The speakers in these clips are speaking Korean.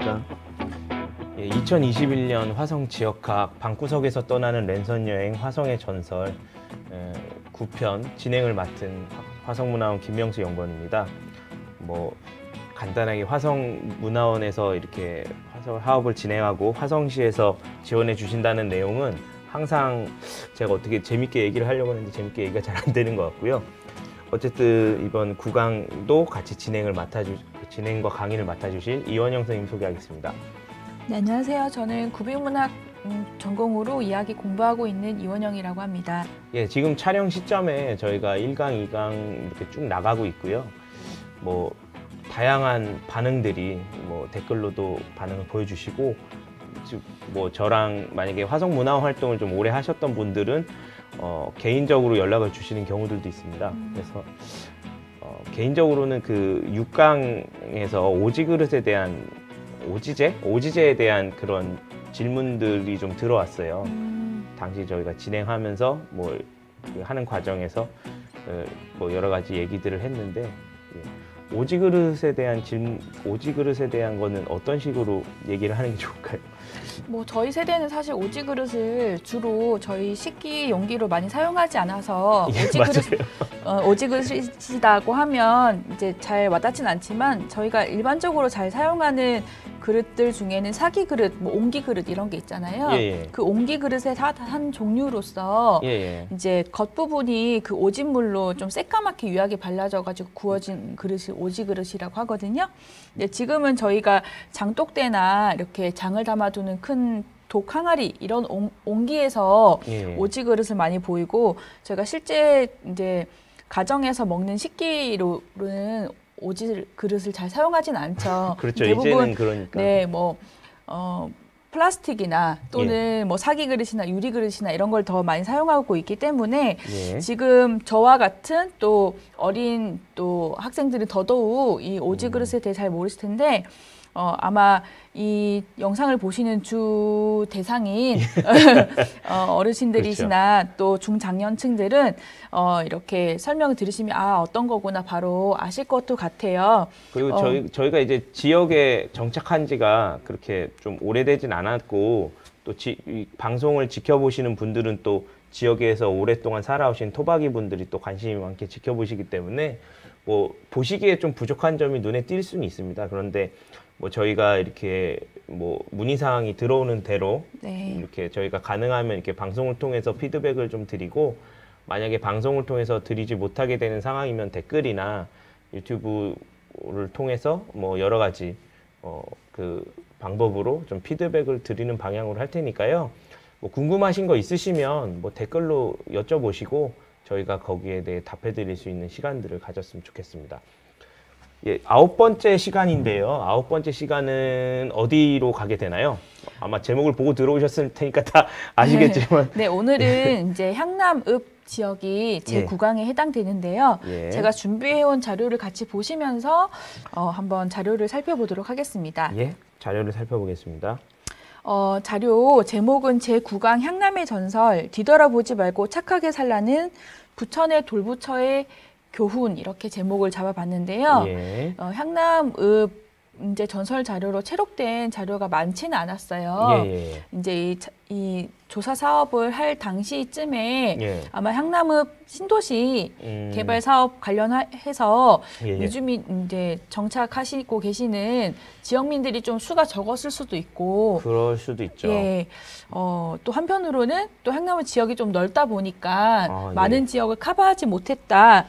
안녕하십니까. 2021년 화성 지역학 방구석에서 떠나는 랜선 여행 화성의 전설 9편 진행을 맡은 화성문화원 김명수 연구원입니다. 간단하게 화성문화원에서 이렇게 화성 사업을 진행하고 화성시에서 지원해 주신다는 내용은 항상 제가 어떻게 재밌게 얘기를 하려고 하는데 재밌게 얘기가 잘 안 되는 것 같고요. 어쨌든 이번 9강도 같이 진행과 강의를 맡아주실 이원영 선생님 소개하겠습니다. 네, 안녕하세요. 저는 구비문학 전공으로 이야기 공부하고 있는 이원영이라고 합니다. 예, 지금 촬영 시점에 저희가 1강, 2강 이렇게 쭉 나가고 있고요. 다양한 반응들이 댓글로도 반응을 보여주시고, 저랑 만약에 화성문화 활동을 좀 오래 하셨던 분들은 개인적으로 연락을 주시는 경우들도 있습니다. 그래서 개인적으로는 그 6강에서 오지그릇에 대한 오지제에 대한 그런 질문들이 좀 들어왔어요. 당시 저희가 진행하면서 하는 과정에서 여러 가지 얘기들을 했는데, 오지그릇에 대한 거는 어떤 식으로 얘기를 하는 게 좋을까요? 저희 세대는 사실 오지그릇을 주로 저희 식기 용기로 많이 사용하지 않아서 오지그릇이라고 하면 이제 잘 와닿진 않지만, 저희가 일반적으로 잘 사용하는 그릇들 중에는 사기 그릇, 옹기 그릇 이런 게 있잖아요. 그 옹기 그릇의 한 종류로서 이제 겉부분이 그 오진물로 좀 새까맣게 유하게 발라져가지고 구워진 그릇이 오지그릇이라고 하거든요. 근데 지금은 저희가 장독대나 이렇게 장을 담아두는 큰 독 항아리 이런 옹기에서 오지그릇을 많이 보이고, 저희가 실제 이제 가정에서 먹는 식기로는 오지 그릇을 잘 사용하진 않죠. 그렇죠. 대부분 이제는 그러니까. 네, 플라스틱이나 또는 사기 그릇이나 유리 그릇이나 이런 걸 더 많이 사용하고 있기 때문에 지금 저와 같은 또 어린 또 학생들은 더더욱 이 오지 그릇에 대해 잘 모르실 텐데, 아마 이 영상을 보시는 주 대상인 어르신들이시나 그렇죠. 또 중장년층들은 이렇게 설명을 들으시면 어떤 거구나 바로 아실 것도 같아요. 그리고 저희가 이제 지역에 정착한 지가 그렇게 좀 오래되진 않았고, 또 이 방송을 지켜보시는 분들은 또 지역에서 오랫동안 살아오신 토박이 분들이 또 관심이 많게 지켜보시기 때문에 보시기에 좀 부족한 점이 눈에 띌 수는 있습니다. 그런데 저희가 이렇게 문의사항이 들어오는 대로 이렇게 저희가 가능하면 이렇게 방송을 통해서 피드백을 좀 드리고, 만약에 방송을 통해서 드리지 못하게 되는 상황이면 댓글이나 유튜브를 통해서 여러 가지 그 방법으로 좀 피드백을 드리는 방향으로 할 테니까요. 궁금하신 거 있으시면 댓글로 여쭤보시고 저희가 거기에 대해 답해 드릴 수 있는 시간들을 가졌으면 좋겠습니다. 예, 9번째 시간인데요. 9번째 시간은 어디로 가게 되나요? 아마 제목을 보고 들어오셨을 테니까 다 아시겠지만. 네, 오늘은 이제 향남읍 지역이 제9강에 해당되는데요. 제가 준비해온 자료를 같이 보시면서 한번 자료를 살펴보도록 하겠습니다. 예, 자료를 살펴보겠습니다. 자료 제목은 제9강 향남의 전설, 뒤돌아보지 말고 착하게 살라는 부천의 돌부처의 교훈, 이렇게 제목을 잡아봤는데요. 향남읍 이제 전설 자료로 채록된 자료가 많지는 않았어요. 이제 이 조사 사업을 할 당시쯤에 아마 향남읍 신도시 개발 사업 관련해서 이주민 이제 정착하시고 계시는 지역민들이 좀 수가 적었을 수도 있고, 그럴 수도 있죠. 또 한편으로는 또 향남읍 지역이 좀 넓다 보니까 많은 지역을 커버하지 못했다.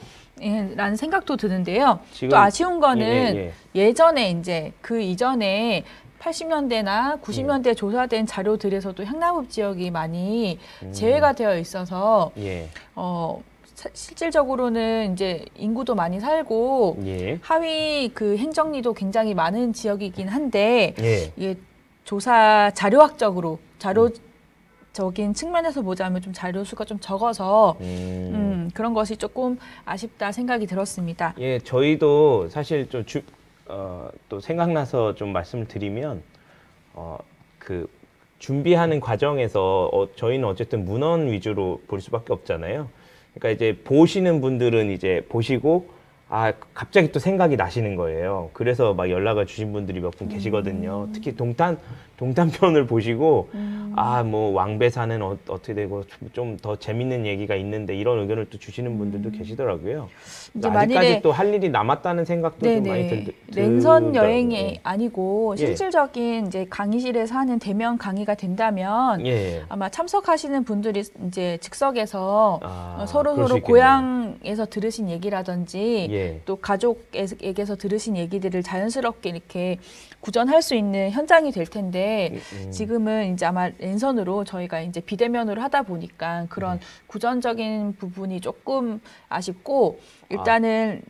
라는 생각도 드는데요. 또 아쉬운 거는 예전에 이제 그 이전에 80년대나 90년대 조사된 자료들에서도 향남읍 지역이 많이 제외가 되어 있어서 실질적으로는 이제 인구도 많이 살고 하위 그 행정리도 굉장히 많은 지역이긴 한데 이게 조사 자료학적으로 적인 측면에서 보자면 좀 자료 수가 좀 적어서 그런 것이 조금 아쉽다 생각이 들었습니다. 저희도 사실 좀 또 생각나서 좀 말씀을 드리면 그 준비하는 과정에서 저희는 어쨌든 문헌 위주로 볼 수밖에 없잖아요. 그러니까 이제 보시는 분들은 이제 보시고 갑자기 또 생각이 나시는 거예요. 그래서 막 연락을 주신 분들이 몇 분 계시거든요. 특히 동탄편을 보시고 뭐 왕배사는 어떻게 되고 좀 더 재밌는 얘기가 있는데 이런 의견을 또 주시는 분들도 계시더라고요. 이제 아직까지 또 할 일이 남았다는 생각도 좀 많이 들더라고요. 랜선 여행이 아니고 실질적인 이제 강의실에서 하는 대면 강의가 된다면 아마 참석하시는 분들이 이제 즉석에서 서로 고향에서 들으신 얘기라든지 또 가족에게서 들으신 얘기들을 자연스럽게 이렇게 구전할 수 있는 현장이 될 텐데 지금은 이제 아마 랜선으로 저희가 이제 비대면으로 하다 보니까 그런 구전적인 부분이 조금 아쉽고 일단은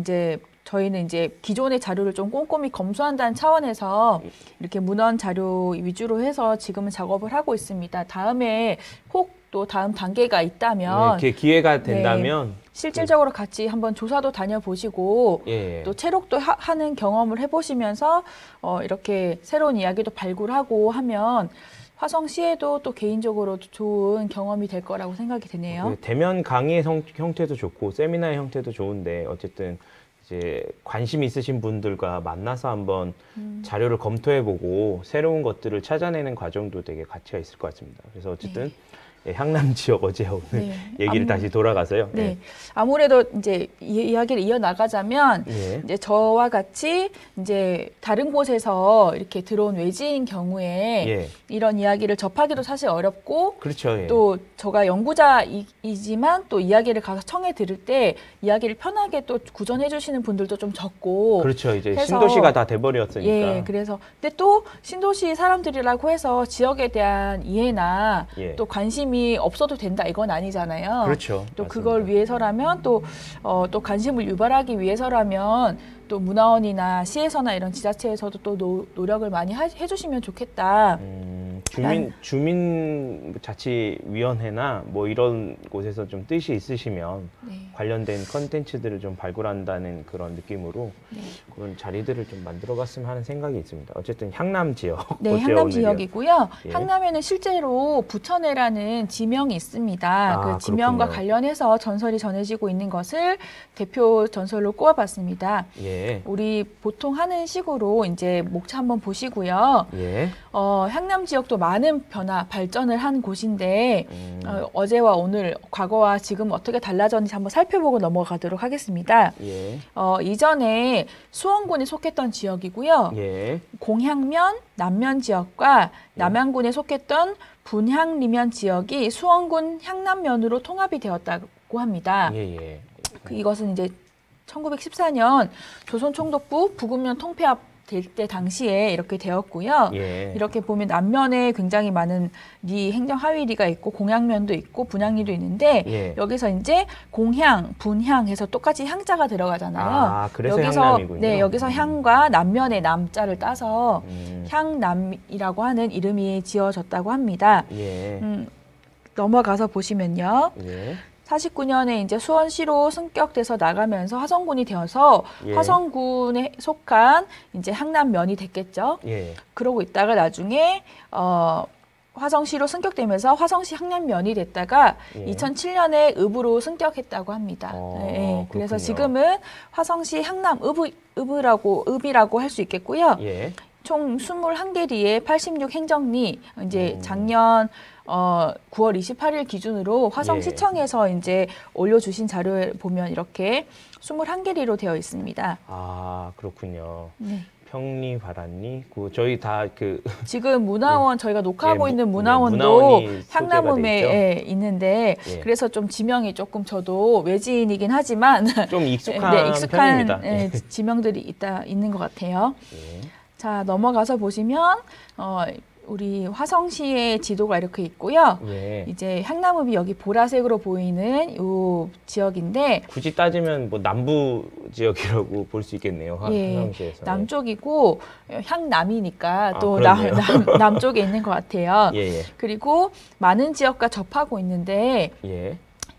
이제 저희는 이제 기존의 자료를 좀 꼼꼼히 검수한다는 차원에서 이렇게 문헌 자료 위주로 해서 지금은 작업을 하고 있습니다. 다음에 혹 또 다음 단계가 있다면 기회가 된다면 실질적으로 같이 한번 조사도 다녀보시고 또 체록도 하는 경험을 해보시면서 이렇게 새로운 이야기도 발굴하고 하면 화성시에도 또 개인적으로 좋은 경험이 될 거라고 생각이 드네요. 대면 강의의 형태도 좋고 세미나의 형태도 좋은데 어쨌든 이제 관심 있으신 분들과 만나서 한번 자료를 검토해보고 새로운 것들을 찾아내는 과정도 되게 가치가 있을 것 같습니다. 그래서 어쨌든 향남 지역 어제 오늘 얘기를 다시 돌아가서요. 아무래도 이제 이야기를 이어나가자면 이제 저와 같이 이제 다른 곳에서 이렇게 들어온 외지인 경우에 이런 이야기를 접하기도 사실 어렵고 또 제가 연구자이지만 또 이야기를 가서 청해 들을 때 이야기를 편하게 또 구전해 주시는 분들도 좀 적고 이제 신도시가 다 돼버렸으니까 그래서 근데 또 신도시 사람들이라고 해서 지역에 대한 이해나 또 관심이 없어도 된다 이건 아니잖아요. 맞습니다. 또 그걸 위해서라면 또 관심을 유발하기 위해서라면 또 문화원이나 시에서나 이런 지자체에서도 또 노력을 많이 해주시면 좋겠다. 주민자치위원회나 뭐 이런 곳에서 좀 뜻이 있으시면 관련된 컨텐츠들을 좀 발굴한다는 그런 느낌으로 그런 자리들을 좀 만들어갔으면 하는 생각이 있습니다. 어쨌든 향남 지역. 향남 지역이고요. 향남에는 실제로 부천회라는 지명이 있습니다. 그 지명과 관련해서 전설이 전해지고 있는 것을 대표 전설로 꼽아봤습니다. 우리 보통 하는 식으로 이제 목차 한번 보시고요. 향남 지역도 많은 발전을 한 곳인데 어제와 오늘, 과거와 지금 어떻게 달라졌는지 한번 살펴보고 넘어가도록 하겠습니다. 이전에 수원군에 속했던 지역이고요. 공향면, 남면 지역과 남양군에 속했던 분향리면 지역이 수원군 향남면으로 통합이 되었다고 합니다. 이것은 이제 1914년 조선총독부 부군면 통폐합 될 때 당시에 이렇게 되었고요. 이렇게 보면 남면에 굉장히 많은 리, 행정 하위리가 있고 공향면도 있고 분향리도 있는데 여기서 이제 공향, 분향 해서 똑같이 향자가 들어가잖아요. 그래서 여기서 향남이군요. 여기서 향과 남면의 남자를 따서 향남이라고 하는 이름이 지어졌다고 합니다. 넘어가서 보시면요. 49년에 이제 수원시로 승격돼서 나가면서 화성군이 되어서 화성군에 속한 이제 향남면이 됐겠죠. 그러고 있다가 나중에 화성시로 승격되면서 화성시 향남면이 됐다가 2007년에 읍으로 승격했다고 합니다. 그래서 지금은 화성시 향남 읍이라고 할 수 있겠고요. 총 21개리의 86 행정리, 이제 작년 9월 28일 기준으로 화성시청에서 이제 올려주신 자료에 보면 이렇게 21개리로 되어 있습니다. 그렇군요. 평리, 바란리, 저희 다 지금 문화원 저희가 녹화하고 있는 문화원도 향남읍에 있는데 그래서 좀 지명이 조금 저도 외지인이긴 하지만 좀 익숙한 편입니다. 지명들이 있는 것 같아요. 자, 넘어가서 보시면 우리 화성시의 지도가 이렇게 있고요. 이제 향남읍이 여기 보라색으로 보이는 이 지역인데 굳이 따지면 뭐 남부 지역이라고 볼 수 있겠네요. 화성시에서. 남쪽이고 향남이니까 또 남쪽에 있는 것 같아요. 그리고 많은 지역과 접하고 있는데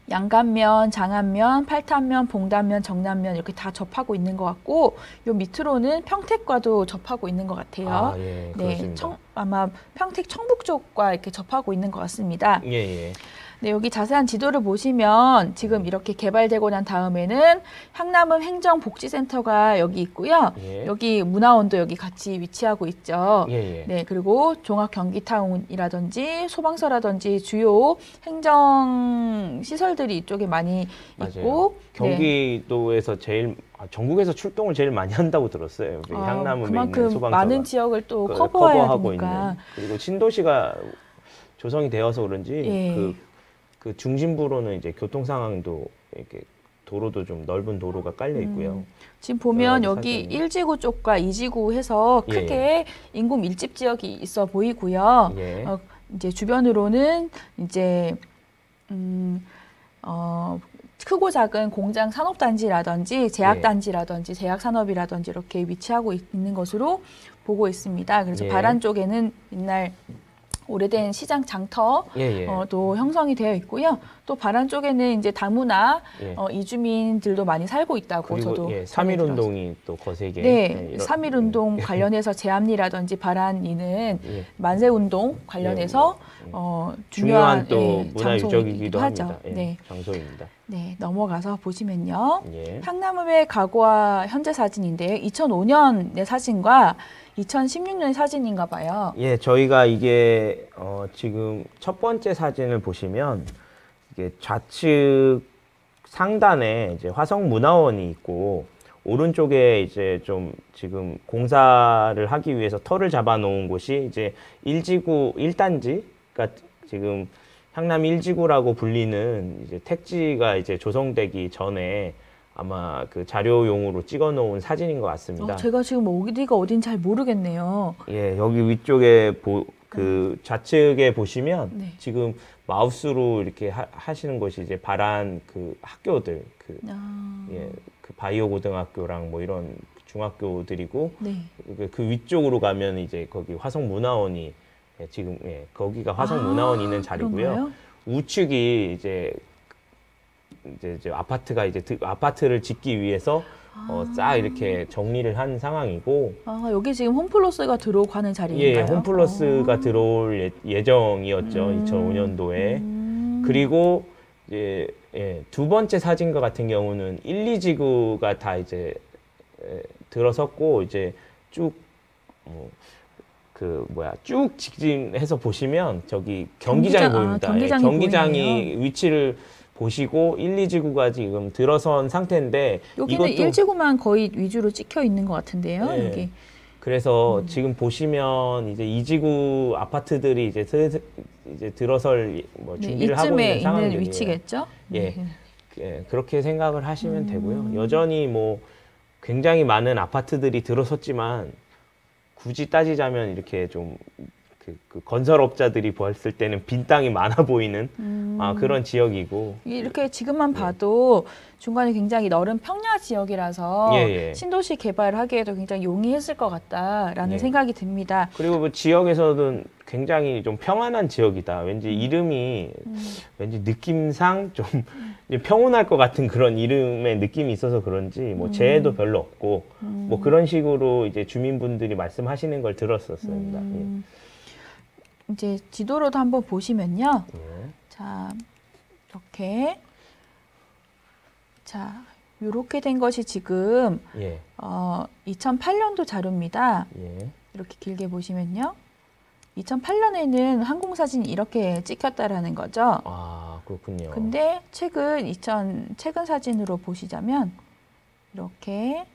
양간면, 장안면, 팔탄면, 봉단면, 정남면 이렇게 다 접하고 있는 것 같고 요 밑으로는 평택과도 접하고 있는 것 같아요. 아마 평택 청북 쪽과 이렇게 접하고 있는 것 같습니다. 예, 예. 네, 여기 자세한 지도를 보시면 지금 이렇게 개발되고 난 다음에는 향남읍 행정복지센터가 여기 있고요. 예. 여기 문화원도 여기 같이 위치하고 있죠. 예, 예. 네, 그리고 종합경기타운이라든지 소방서라든지 주요 행정 시설들이 이쪽에 많이 맞아요. 있고 경기도에서 제일 전국에서 출동을 제일 많이 한다고 들었어요. 향남읍에 그만큼 있는 소방서가 많은 지역을 또 커버해야 커버하고 되니까. 있는. 그리고 신도시가 조성이 되어서 그런지 예. 그 중심부로는 이제 교통 상황도 이렇게 도로도 좀 넓은 도로가 깔려 있고요. 지금 보면 여러 여기 가지 1지구 쪽과 2지구 해서 예, 크게 인구 밀집 지역이 있어 보이고요. 예. 이제 주변으로는 이제 크고 작은 공장 산업단지라든지 제약단지라든지 제약산업이라든지 이렇게 위치하고 있는 것으로 보고 있습니다. 그래서 예. 바란 쪽에는 옛날 오래된 시장 장터 예, 예. 또 형성이 되어 있고요. 또 바란 쪽에는 이제 다문화 예. 이주민들도 많이 살고 있다고 그리고 저도 예, 3.1운동이 또 거세게 네, 이런- 3.1운동 관련해서 제암리라든지 바란리는 예. 만세운동 관련해서 중요한 또 예, 문화 유적이기도 하죠. 합니다. 예, 네. 장소입니다. 네, 넘어가서 보시면요. 예. 향남읍의 과거와 현재 사진인데요. 2005년의 사진과 2016년의 사진인가 봐요. 예, 저희가 이게 지금 첫 번째 사진을 보시면 이게 좌측 상단에 이제 화성문화원이 있고 오른쪽에 이제 좀 지금 공사를 하기 위해서 터를 잡아 놓은 곳이 이제 1지구 1단지가 지금 향남 1지구라고 불리는 이제 택지가 이제 조성되기 전에 아마 그 자료용으로 찍어 놓은 사진인 것 같습니다. 제가 지금 어디가 어딘 잘 모르겠네요. 예, 여기 위쪽에 그 좌측에 보시면 네. 지금 마우스로 이렇게 하시는 것이 이제 바란 그 학교들 예, 그 바이오 고등학교랑 뭐 이런 중학교들이고 네. 그 위쪽으로 가면 이제 거기 화성문화원이 지금 거기가 화성문화원이 있는 자리고요. 그런가요? 우측이 이제 아파트가 이제 아파트를 짓기 위해서 싹 이렇게 정리를 한 상황이고. 여기 지금 홈플러스가 들어오고 하는 자리인가요? 예, 홈플러스가 들어올 예정이었죠. 2005년도에. 그리고 이제 두 번째 사진과 같은 경우는 1, 2지구가 다 이제 들어섰고 이제 쭉 쭉 직진해서 보시면 저기 경기장이 보입니다. 경기장이 위치를 보시고 1, 2지구가 지금 들어선 상태인데 여기는 1지구만 거의 위주로 찍혀 있는 것 같은데요. 네. 여기. 그래서 지금 보시면 이제 2지구 아파트들이 이제 들어설 준비를 하고 있는 상황이에요. 있는 위치겠죠? 예. 그렇게 생각을 하시면 되고요. 여전히 뭐 굉장히 많은 아파트들이 들어섰지만 굳이 따지자면 이렇게 좀 그 건설업자들이 보았을 때는 빈 땅이 많아 보이는 그런 지역이고 이렇게 지금만 봐도 중간에 굉장히 넓은 평야 지역이라서 신도시 개발을 하기에도 굉장히 용이했을 것 같다라는 생각이 듭니다. 그리고 뭐 지역에서는 굉장히 좀 평안한 지역이다. 왠지 이름이 왠지 느낌상 좀 평온할 것 같은 그런 이름의 느낌이 있어서 그런지 뭐 재해도 별로 없고 뭐 그런 식으로 이제 주민분들이 말씀하시는 걸 들었었습니다. 이제 지도로도 한번 보시면요. 자, 이렇게 된 것이 지금 2008년도 자료입니다. 이렇게 길게 보시면요. 2008년에는 항공사진이 이렇게 찍혔다라는 거죠. 아, 그렇군요. 근데 최근 사진으로 보시자면 이렇게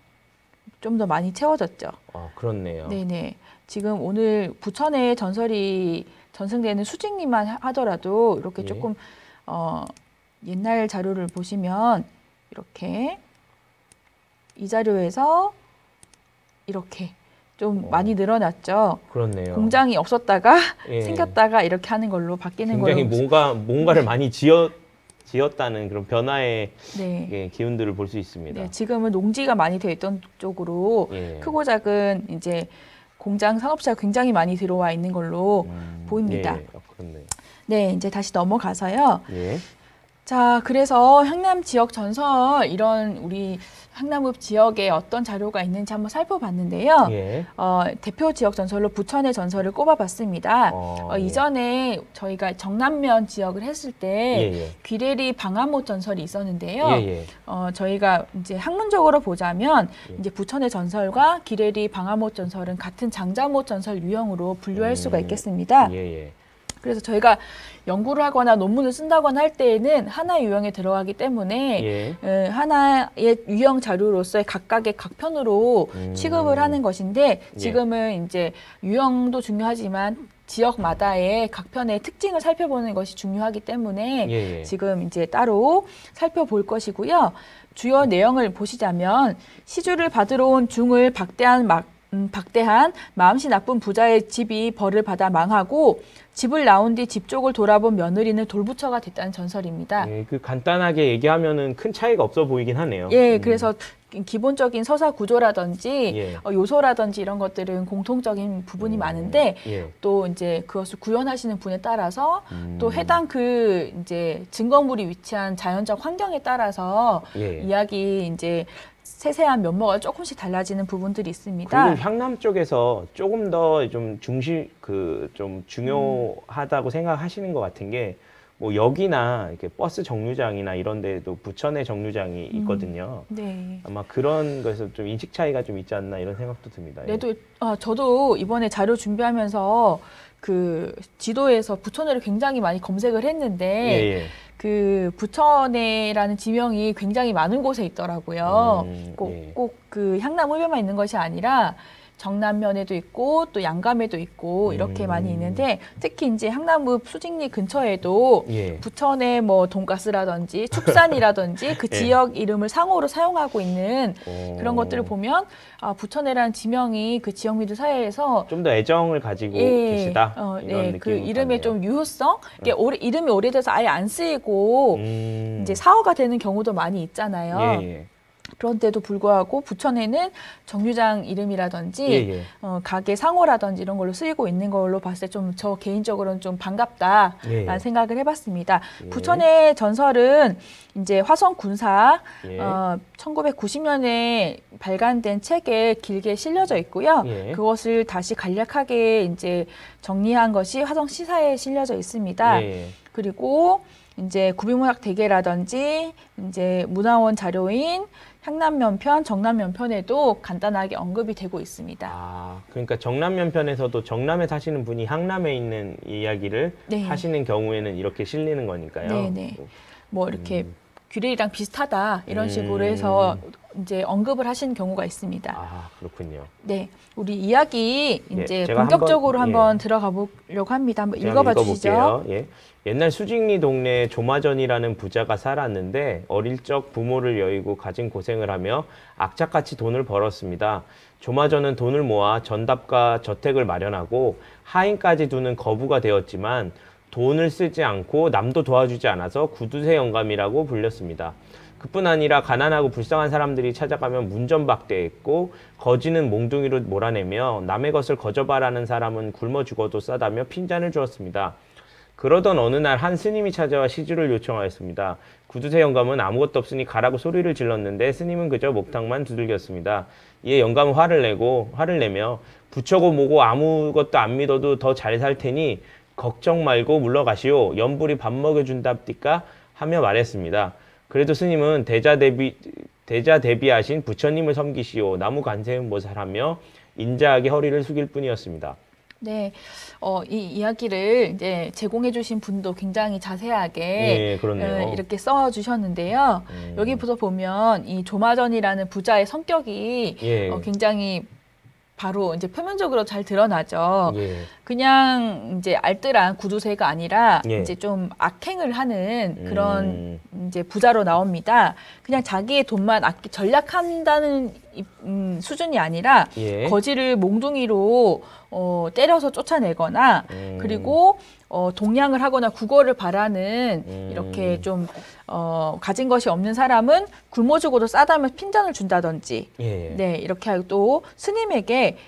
좀 더 많이 채워졌죠. 아, 그렇네요. 네네. 지금 오늘 부천에 전승되는 수직리만 하더라도 이렇게 조금 옛날 자료를 보시면 이렇게 이 자료에서 이렇게 좀 많이 늘어났죠. 그렇네요. 공장이 없었다가 생겼다가 이렇게 하는 걸로 바뀌는 걸로. 굉장히 뭔가를 많이 지었다는 그런 변화의 기운들을 볼 수 있습니다. 네, 지금은 농지가 많이 되어 있던 쪽으로 크고 작은 이제 공장 산업체가 굉장히 많이 들어와 있는 걸로 보입니다. 그렇네요. 네, 이제 다시 넘어가서요. 자, 그래서 향남 지역 전설 이런 우리 향남읍 지역에 어떤 자료가 있는지 한번 살펴봤는데요. 예. 대표 지역 전설로 부천의 전설을 꼽아봤습니다. 이전에 저희가 정남면 지역을 했을 때 귀래리 방암못 전설이 있었는데요. 저희가 이제 학문적으로 보자면 이제 부천의 전설과 귀래리 방암못 전설은 같은 장자못 전설 유형으로 분류할 수가 있겠습니다. 그래서 저희가 연구를 하거나 논문을 쓴다거나 할 때에는 하나의 유형에 들어가기 때문에 하나의 유형 자료로서의 각각의 각 편으로 취급을 하는 것인데 지금은 이제 유형도 중요하지만 지역마다의 각 편의 특징을 살펴보는 것이 중요하기 때문에 지금 이제 따로 살펴볼 것이고요. 주요 내용을 보시자면 시주를 받으러 온 중을 박대한 마음씨 나쁜 부자의 집이 벌을 받아 망하고 집을 나온 뒤 집 쪽을 돌아본 며느리는 돌부처가 됐다는 전설입니다. 그 간단하게 얘기하면은 큰 차이가 없어 보이긴 하네요. 그래서 기본적인 서사 구조라든지 요소라든지 이런 것들은 공통적인 부분이 많은데 또 이제 그것을 구현하시는 분에 따라서 또 해당 그 이제 증거물이 위치한 자연적 환경에 따라서 이야기 이제 세세한 면모가 조금씩 달라지는 부분들이 있습니다. 그리고 향남 쪽에서 조금 더 좀 좀 중요하다고 생각하시는 것 같은 게 뭐 역이나 이렇게 버스 정류장이나 이런 데도 부천의 정류장이 있거든요. 아마 그런 거에서 좀 인식 차이가 좀 있지 않나 이런 생각도 듭니다. 저도 이번에 자료 준비하면서 그 지도에서 부천회를 굉장히 많이 검색을 했는데 그 부천회라는 지명이 굉장히 많은 곳에 있더라고요. 꼭 그 향남읍에만 있는 것이 아니라 정남면에도 있고 또 양감에도 있고 이렇게 많이 있는데 특히 이제 향남읍 수직리 근처에도 부천의 뭐 돈가스라든지 축산이라든지 그 지역 이름을 상호로 사용하고 있는 그런 것들을 보면 부천회라는 지명이 그 지역민들 사이에서 좀 더 애정을 가지고 계시다. 이런 그 이름의 좀 유효성, 이름이 오래돼서 아예 안 쓰이고 이제 사어가 되는 경우도 많이 있잖아요. 그런데도 불구하고 부천에는 정류장 이름이라든지 가게 상호라든지 이런 걸로 쓰이고 있는 걸로 봤을 때 좀 저 개인적으로는 좀 반갑다라는 생각을 해봤습니다. 부천의 전설은 이제 화성 군사 1990년에 발간된 책에 길게 실려져 있고요. 그것을 다시 간략하게 이제 정리한 것이 화성 시사에 실려져 있습니다. 그리고 이제 구비문학 대계라든지 이제 문화원 자료인 향남면편, 정남면편에도 간단하게 언급이 되고 있습니다. 그러니까 정남면편에서도 정남에 사시는 분이 향남에 있는 이야기를 하시는 경우에는 이렇게 실리는 거니까요. 뭐 이렇게 귀래리랑 비슷하다 이런 식으로 해서 이제 언급을 하시는 경우가 있습니다. 그렇군요. 우리 이야기 이제 본격적으로 한번 들어가 보려고 합니다. 한번 읽어봐 주시죠. 옛날 수직리 동네에 조마전이라는 부자가 살았는데 어릴 적 부모를 여의고 가진 고생을 하며 악착같이 돈을 벌었습니다. 조마전은 돈을 모아 전답과 저택을 마련하고 하인까지 두는 거부가 되었지만 돈을 쓰지 않고 남도 도와주지 않아서 구두쇠 영감이라고 불렸습니다. 그뿐 아니라 가난하고 불쌍한 사람들이 찾아가면 문전박대했고 거지는 몽둥이로 몰아내며 남의 것을 거저바라는 사람은 굶어 죽어도 싸다며 핀잔을 주었습니다. 그러던 어느 날 한 스님이 찾아와 시주를 요청하였습니다. 구두쇠 영감은 아무것도 없으니 가라고 소리를 질렀는데 스님은 그저 목탁만 두들겼습니다. 이에 영감은 화를 내며 부처고 뭐고 아무것도 안 믿어도 더 잘 살 테니 걱정 말고 물러가시오. 연불이 밥 먹여준답디까 하며 말했습니다. 그래도 스님은 대자 대비하신 부처님을 섬기시오. 나무 간세음 모살하며 인자하게 허리를 숙일 뿐이었습니다. 이 이야기를 이제 제공해주신 분도 굉장히 자세하게 이렇게 써주셨는데요. 여기부터 보면 이 조마전이라는 부자의 성격이 굉장히 바로 이제 표면적으로 잘 드러나죠. 그냥 이제 알뜰한 구두쇠가 아니라 이제 좀 악행을 하는 그런 이제 부자로 나옵니다. 그냥 자기의 돈만 전략한다는 수준이 아니라 거지를 몽둥이로 때려서 쫓아내거나 그리고 동냥을 하거나 구걸을 바라는 이렇게 좀 가진 것이 없는 사람은 굶어 죽어도 싸다며 핀잔을 준다든지 이렇게 하고 또 스님에게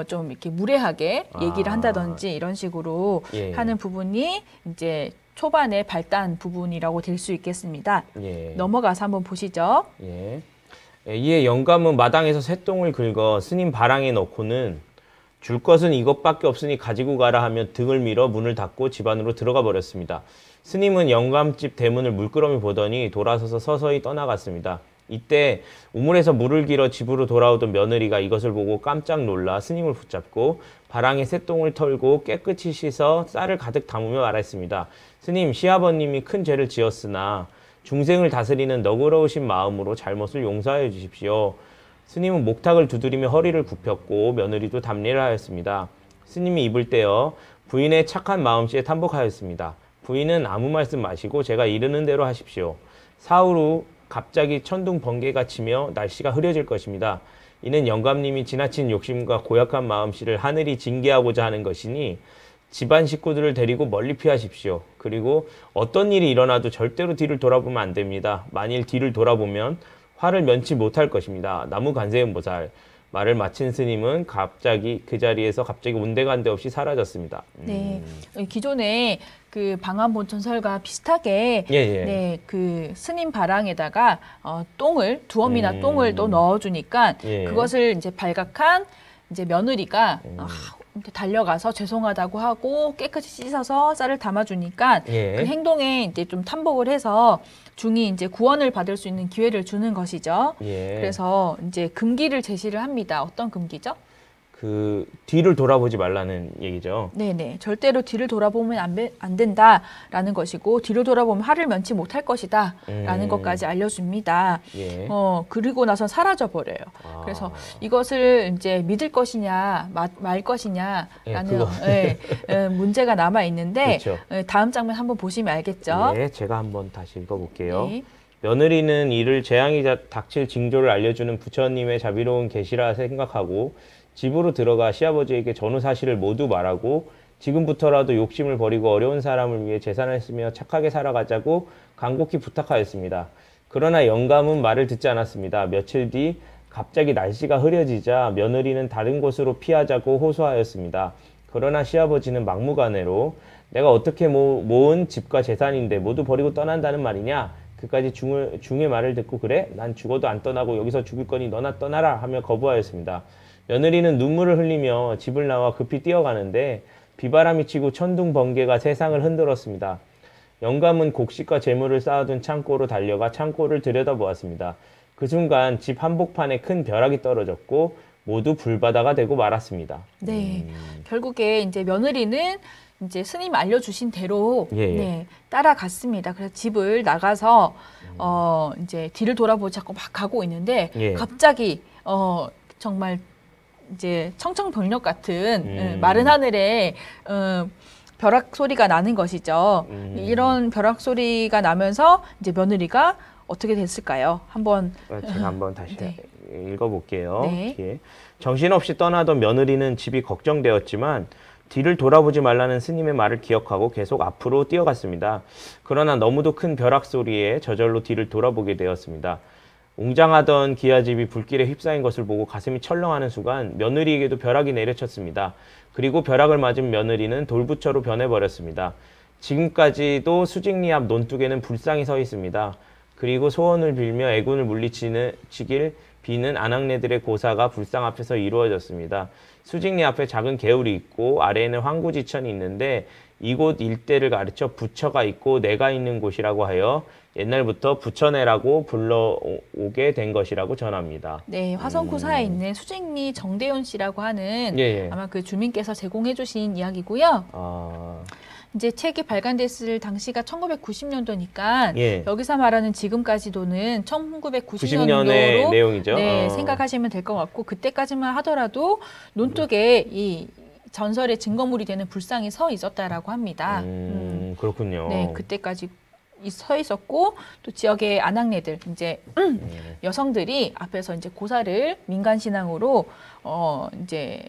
좀 이렇게 무례하게 얘기를 한다든지 이런 식으로 하는 부분이 이제 초반의 발단 부분이라고 될 수 있겠습니다. 예. 넘어가서 한번 보시죠. 예. 이에 영감은 마당에서 쇳똥을 긁어 스님 바랑에 넣고는 줄 것은 이것밖에 없으니 가지고 가라 하며 등을 밀어 문을 닫고 집 안으로 들어가 버렸습니다. 스님은 영감집 대문을 물끄러미 보더니 돌아서서 서서히 떠나갔습니다. 이때 우물에서 물을 길어 집으로 돌아오던 며느리가 이것을 보고 깜짝 놀라 스님을 붙잡고 바랑에 쇳똥을 털고 깨끗이 씻어 쌀을 가득 담으며 말했습니다. 스님, 시아버님이 큰 죄를 지었으나 중생을 다스리는 너그러우신 마음으로 잘못을 용서하여 주십시오. 스님은 목탁을 두드리며 허리를 굽혔고 며느리도 답례를 하였습니다. 스님이 입을 떼어 부인의 착한 마음씨에 탐복하였습니다. 부인은 아무 말씀 마시고 제가 이르는 대로 하십시오. 사흘 후 갑자기 천둥 번개가 치며 날씨가 흐려질 것입니다. 이는 영감님이 지나친 욕심과 고약한 마음씨를 하늘이 징계하고자 하는 것이니 집안 식구들을 데리고 멀리 피하십시오. 그리고 어떤 일이 일어나도 절대로 뒤를 돌아보면 안 됩니다. 만일 뒤를 돌아보면 화를 면치 못할 것입니다. 나무 관세음보살. 말을 마친 스님은 그 자리에서 갑자기 온데간데 없이 사라졌습니다. 네, 기존에 그 방한본천설과 비슷하게 네, 그 스님 바랑에다가 두엄이나 똥을 또 넣어주니까 그것을 이제 발각한 이제 며느리가 달려가서 죄송하다고 하고 깨끗이 씻어서 쌀을 담아주니까 그 행동에 이제 좀 탐복을 해서 중이 이제 구원을 받을 수 있는 기회를 주는 것이죠. 그래서 이제 금기를 제시를 합니다. 어떤 금기죠? 그 뒤를 돌아보지 말라는 얘기죠. 네네. 절대로 뒤를 돌아보면 안 된다라는 것이고 뒤를 돌아보면 화를 면치 못할 것이다라는 것까지 알려줍니다. 그리고 나서 사라져 버려요. 그래서 이것을 이제 믿을 것이냐 말 것이냐라는 문제가 남아 있는데 그렇죠. 다음 장면 한번 보시면 알겠죠. 네, 제가 한번 다시 읽어볼게요. 네. 며느리는 이를 재앙이 닥칠 징조를 알려주는 부처님의 자비로운 계시라 생각하고 집으로 들어가 시아버지에게 전후 사실을 모두 말하고 지금부터라도 욕심을 버리고 어려운 사람을 위해 재산을 쓰며 착하게 살아가자고 간곡히 부탁하였습니다. 그러나 영감은 말을 듣지 않았습니다. 며칠 뒤 갑자기 날씨가 흐려지자 며느리는 다른 곳으로 피하자고 호소하였습니다. 그러나 시아버지는 막무가내로 내가 어떻게 모은 집과 재산인데 모두 버리고 떠난다는 말이냐? 그까지 중의 말을 듣고 그래? 난 죽어도 안 떠나고 여기서 죽을 거니 너나 떠나라 하며 거부하였습니다. 며느리는 눈물을 흘리며 집을 나와 급히 뛰어가는데 비바람이 치고 천둥 번개가 세상을 흔들었습니다. 영감은 곡식과 재물을 쌓아둔 창고로 달려가 창고를 들여다보았습니다. 그 순간 집 한복판에 큰 벼락이 떨어졌고 모두 불바다가 되고 말았습니다. 네, 결국에 이제 며느리는 이제 스님 알려주신 대로 네, 따라갔습니다. 그래서 집을 나가서 이제 뒤를 돌아보지 않고 막 가고 있는데 갑자기 정말 이제 청청병력 같은 마른 하늘에 벼락 소리가 나는 것이죠. 이런 벼락 소리가 나면서 이제 며느리가 어떻게 됐을까요? 제가 한번 다시 읽어볼게요. 네. 정신없이 떠나던 며느리는 집이 걱정되었지만 뒤를 돌아보지 말라는 스님의 말을 기억하고 계속 앞으로 뛰어갔습니다. 그러나 너무도 큰 벼락 소리에 저절로 뒤를 돌아보게 되었습니다. 웅장하던 기아집이 불길에 휩싸인 것을 보고 가슴이 철렁하는 순간 며느리에게도 벼락이 내려쳤습니다. 그리고 벼락을 맞은 며느리는 돌부처로 변해버렸습니다. 지금까지도 수직리 앞 논둑에는 불상이 서 있습니다. 그리고 소원을 빌며 애군을 물리치길 비는 아낙네들의 고사가 불상 앞에서 이루어졌습니다. 수직리 앞에 작은 개울이 있고 아래에는 황구지천이 있는데 이곳 일대를 가르쳐 부처가 있고 내가 있는 곳이라고 하여 옛날부터 부처네라고 불러오게 된 것이라고 전합니다. 네, 화성구사에 있는 수직리 정대윤 씨라고 하는 아마 그 주민께서 제공해 주신 이야기고요. 이제 책이 발간됐을 당시가 1990년도니까 여기서 말하는 지금까지도는 1990년도로 내용이죠. 네, 생각하시면 될 것 같고 그때까지만 하더라도 논둑에 이 전설의 증거물이 되는 불상이 서 있었다라고 합니다. 그렇군요. 네, 그때까지 서 있었고 또 지역의 아낙네들 이제 여성들이 앞에서 이제 고사를 민간 신앙으로 이제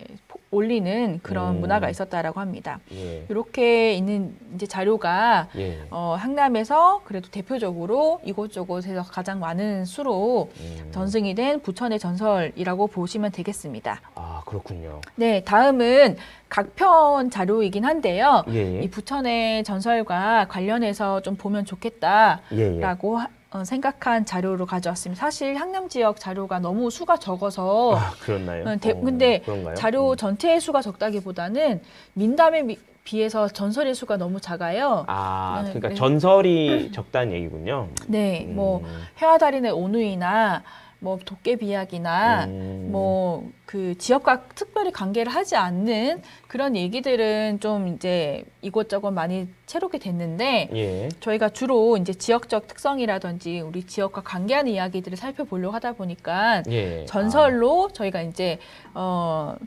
올리는 그런 문화가 있었다라고 합니다. 예. 이렇게 있는 이제 자료가 예. 항남에서 그래도 대표적으로 이곳저곳에서 가장 많은 수로 전승이 된 부천의 전설이라고 보시면 되겠습니다. 아, 그렇군요. 네, 다음은 각편 자료이긴 한데요. 예. 이 부천의 전설과 관련해서 좀 보면 좋겠다라고 생각한 자료로 가져왔습니다. 사실 항남 지역 자료가 너무 수가 적어서 그렇나요? 근데 그런가요? 자료 전체의 수가 적다기보다는 민담에 비해서 전설의 수가 너무 작아요. 아, 네, 그러니까 네. 전설이 적다는 얘기군요. 네, 뭐 해화달인의 오누이나 뭐 도깨비약이나 뭐 그 지역과 특별히 관계를 하지 않는 그런 얘기들은 좀 이제 이곳저곳 많이 채록이 됐는데 예. 저희가 주로 이제 지역적 특성이라든지 우리 지역과 관계하는 이야기들을 살펴보려고 하다 보니까 예. 전설로 저희가 이제